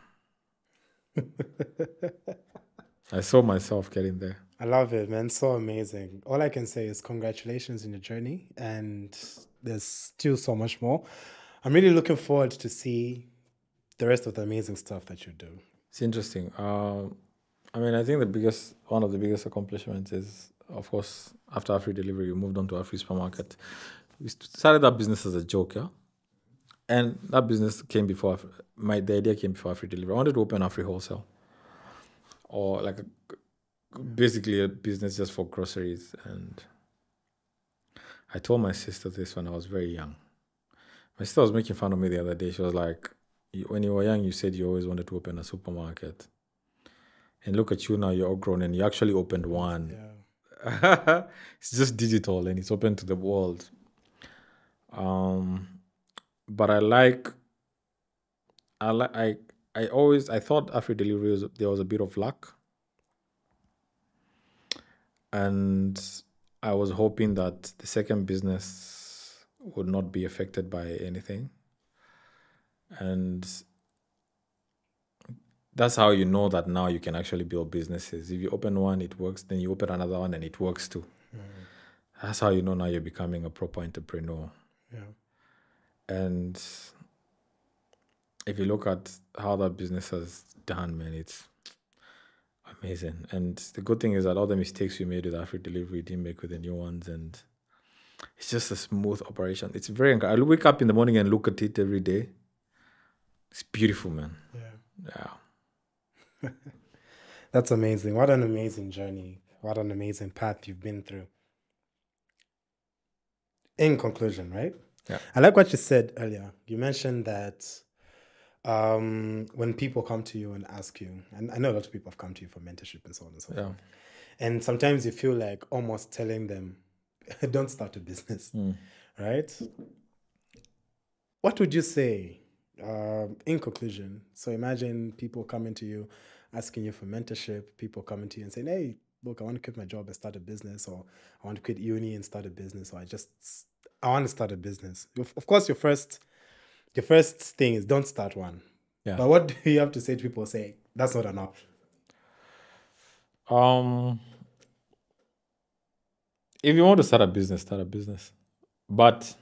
I saw myself getting there. I love it, man. So amazing. All I can say is congratulations in your journey, and there's still so much more. I'm really looking forward to see the rest of the amazing stuff that you do. It's interesting. I mean, I think one of the biggest accomplishments is, of course, after Afri Delivery, we moved on to Afri Supermarket. We started that business as a joke, yeah? And that business came before, the idea came before Afri Delivery. I wanted to open Afri Wholesale, or like basically a business just for groceries. And I told my sister this when I was very young. My sister was making fun of me the other day. She was like, when you were young, you said you always wanted to open a supermarket. And look at you now, you're all grown and you actually opened one. Yeah. It's just digital and it's open to the world. But I thought after delivery there was a bit of luck. And I was hoping that the second business would not be affected by anything. And that's how you know that now you can actually build businesses. If you open one, it works, then you open another one and it works too. That's how you know now you're becoming a proper entrepreneur. Yeah. And if you look at how that business has done, man, it's amazing. And the good thing is that all the mistakes we made with Afri Delivery, we didn't make with the new ones. And it's just a smooth operation. It's very incredible. I wake up in the morning and look at it every day. It's beautiful, man. Yeah. That's amazing. What an amazing journey. What an amazing path you've been through. In conclusion, right? Yeah. I like what you said earlier. You mentioned that when people come to you and ask you, and I know a lot of people have come to you for mentorship and so on and so forth. And sometimes you feel like almost telling them, don't start a business, right? What would you say in conclusion? So imagine people coming to you, asking you for mentorship, people coming to you and saying, hey, look, I want to quit my job and start a business, or I want to quit uni and start a business, or I want to start a business. Of course, your first thing is don't start one. Yeah. But what do you have to say to people saying that's not an option? If you want to start a business, start a business. But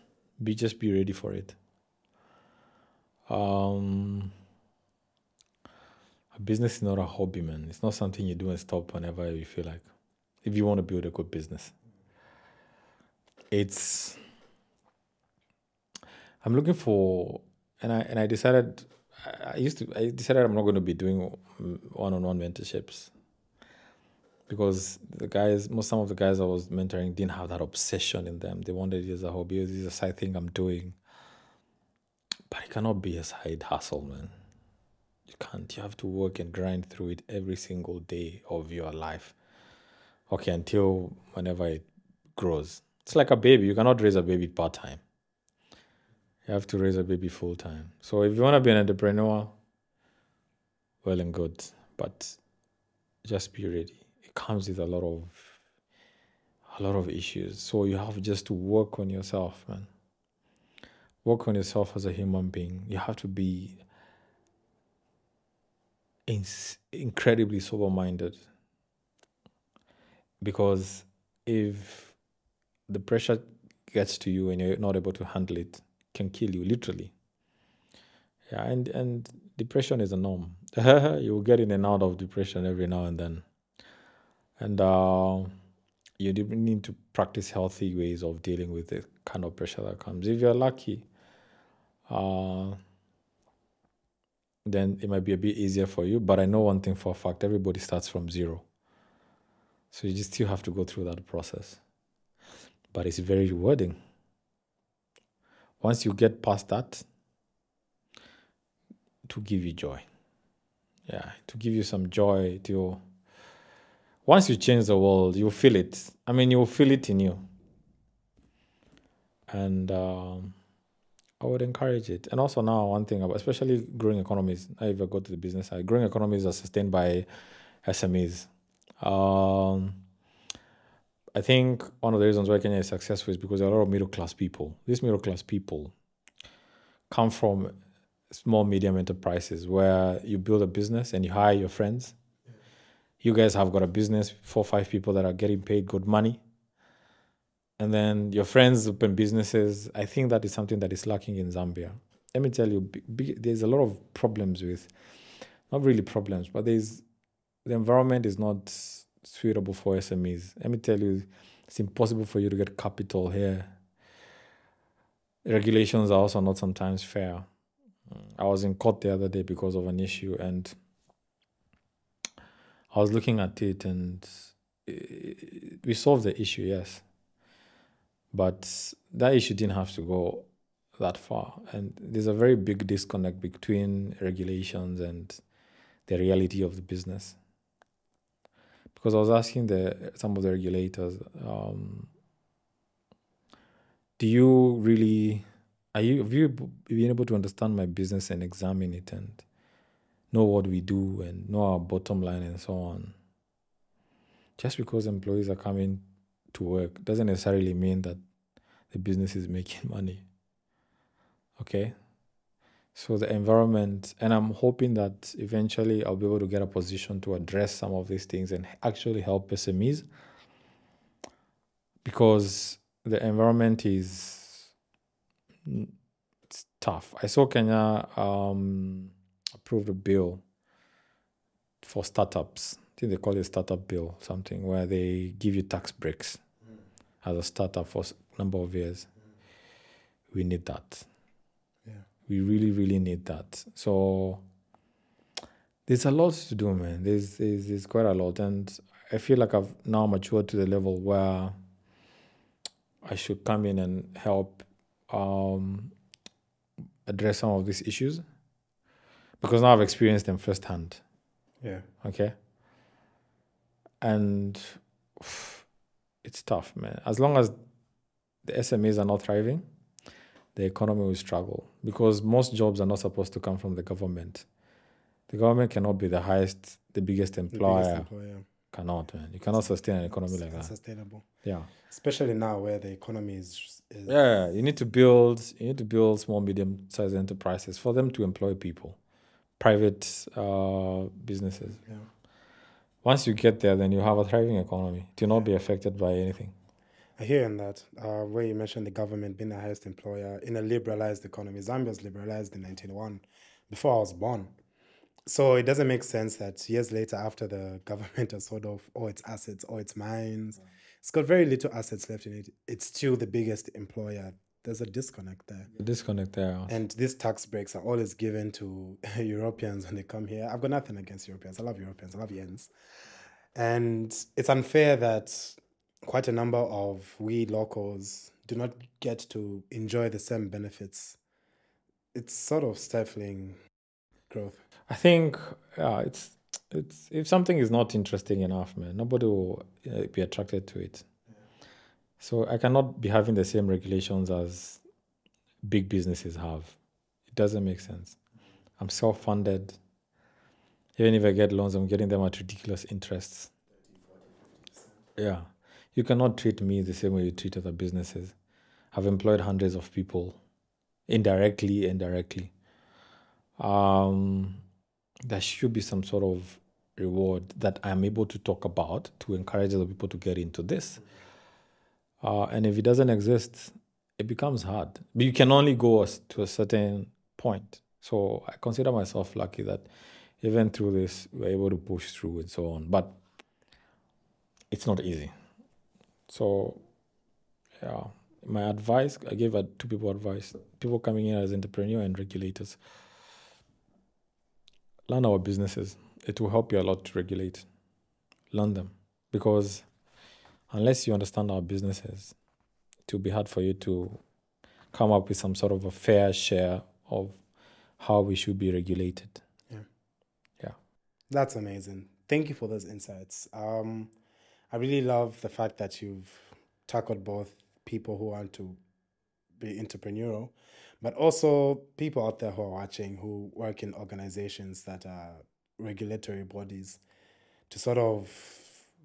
just be ready for it. A business is not a hobby, man. It's not something you do and stop whenever you feel like. If you want to build a good business. I'm looking for, and I decided I'm not going to be doing one-on-one mentorships, because some of the guys I was mentoring didn't have that obsession in them. They wanted it as a hobby. This is a side thing I'm doing. But it cannot be a side hustle, man. You can't. You have to work and grind through it every single day of your life. Okay, until whenever it grows. It's like a baby. You cannot raise a baby part-time. You have to raise a baby full-time. So if you want to be an entrepreneur, well and good. But just be ready. It comes with a lot of issues. So you have just to work on yourself, man. Work on yourself as a human being. You have to be incredibly sober-minded. Because if the pressure gets to you and you're not able to handle it, can kill you, literally. Yeah, and depression is a norm. You will get in and out of depression every now and then. And you need to practice healthy ways of dealing with the kind of pressure that comes. If you're lucky, then it might be a bit easier for you. But I know one thing for a fact, everybody starts from zero. So you just still have to go through that process. But it's very rewarding. Once you get past that, it will give you joy. Yeah, to give you some joy. Once you change the world, you'll feel it. I mean, you'll feel it in you. And I would encourage it. And also now, one thing, especially growing economies, I ever go to the business side, growing economies are sustained by SMEs. I think one of the reasons why Kenya is successful is because there are a lot of middle-class people. These middle-class people come from small, medium enterprises where you build a business and you hire your friends. You guys have got a business, 4 or 5 people that are getting paid good money. And then your friends open businesses. I think that is something that is lacking in Zambia. Let me tell you, there's a lot of problems with, not really problems, but the environment is not suitable for SMEs. Let me tell you, it's impossible for you to get capital here. Regulations are also not sometimes fair. I was in court the other day because of an issue, and I was looking at it, and we solved the issue, yes. But that issue didn't have to go that far. And there's a very big disconnect between regulations and the reality of the business. Because I was asking some of the regulators, have you been able to understand my business and examine it and know what we do and know our bottom line and so on? Just because employees are coming to work doesn't necessarily mean that the business is making money. Okay? So the environment, and I'm hoping that eventually I'll be able to get a position to address some of these things and actually help SMEs, because the environment it's tough. I saw Kenya approved a bill for startups. I think they call it startup bill, something where they give you tax breaks as a startup for a number of years. We need that. Yeah. We really, really need that. So there's a lot to do, man. There's quite a lot. And I feel like I've now matured to the level where I should come in and help address some of these issues, because now I've experienced them firsthand. Yeah. Okay? And it's tough, man. As long as the SMEs are not thriving, the economy will struggle, because most jobs are not supposed to come from the government. The government cannot be the biggest employer. Cannot, man. You cannot sustain an economy like that. Unsustainable. Yeah. Especially now where the economy is Yeah, you need to build small, medium-sized enterprises for them to employ people, private businesses. Yeah. Once you get there, then you have a thriving economy. Do not be affected by anything. I hear in that, where you mentioned the government being the highest employer in a liberalized economy. Zambia's liberalized in 1991, before I was born. So it doesn't make sense that years later, after the government has sort of all its assets, all its mines, it's got very little assets left in it. It's still the biggest employer. There's a disconnect there. And these tax breaks are always given to Europeans when they come here. I've got nothing against Europeans. I love Europeans. I love Yens. And it's unfair that quite a number of we locals do not get to enjoy the same benefits. It's sort of stifling growth. I think it's if something is not interesting enough, man, nobody will be attracted to it. Yeah. So I cannot be having the same regulations as big businesses have. It doesn't make sense. I'm self-funded. Even if I get loans, I'm getting them at ridiculous interests. 30-40%. Yeah. You cannot treat me the same way you treat other businesses. I've employed hundreds of people, indirectly. There should be some sort of reward that I'm able to talk about to encourage other people to get into this. And if it doesn't exist, it becomes hard. But you can only go to a certain point. So I consider myself lucky that even through this, we're able to push through and so on. But it's not easy. So, yeah, my advice, I gave 2 people advice. People coming in as entrepreneur and regulators. Learn our businesses. It will help you a lot to regulate. Learn them. Because unless you understand our businesses, it will be hard for you to come up with some sort of a fair share of how we should be regulated. Yeah. Yeah. That's amazing. Thank you for those insights. I really love the fact that you've tackled both people who want to be entrepreneurial, but also people out there who are watching who work in organizations that are regulatory bodies to sort of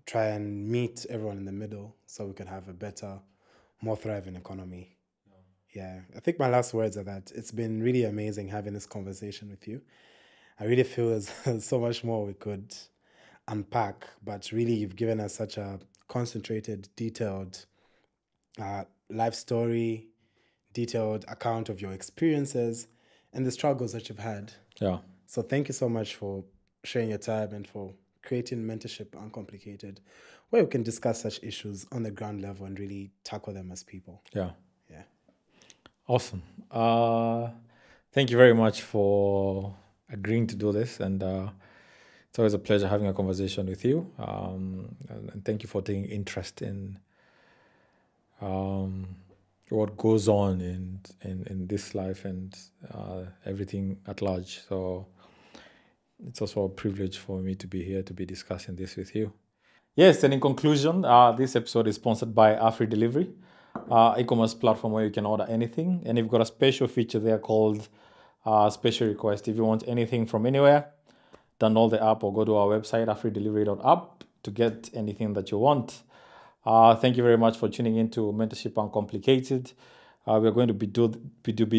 try and meet everyone in the middle so we can have a better, more thriving economy. Yeah, I think my last words are that it's been really amazing having this conversation with you. I really feel there's so much more we could unpack, but really you've given us such a concentrated, detailed life story, detailed account of your experiences and the struggles that you've had. Yeah. So thank you so much for sharing your time and for creating Mentorship Uncomplicated, where we can discuss such issues on the ground level and really tackle them as people. Yeah. Yeah. Awesome. Thank you very much for agreeing to do this. And it's always a pleasure having a conversation with you. And thank you for taking interest in what goes on in this life and everything at large. So it's also a privilege for me to be here to be discussing this with you. Yes, and in conclusion, this episode is sponsored by Afri Delivery, e-commerce platform where you can order anything. And you've got a special feature there called Special Request. If you want anything from anywhere, download the app or go to our website, afridelivery.app, to get anything that you want. Thank you very much for tuning in to Mentorship Uncomplicated. We're going to be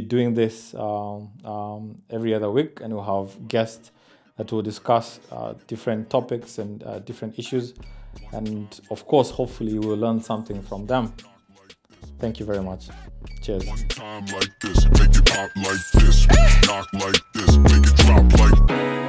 doing this every other week, and we'll have guests that will discuss different topics and different issues. And of course, hopefully we'll learn something from them. Thank you very much. Cheers. One time like this, make it pop like this, knock like this, make it drop like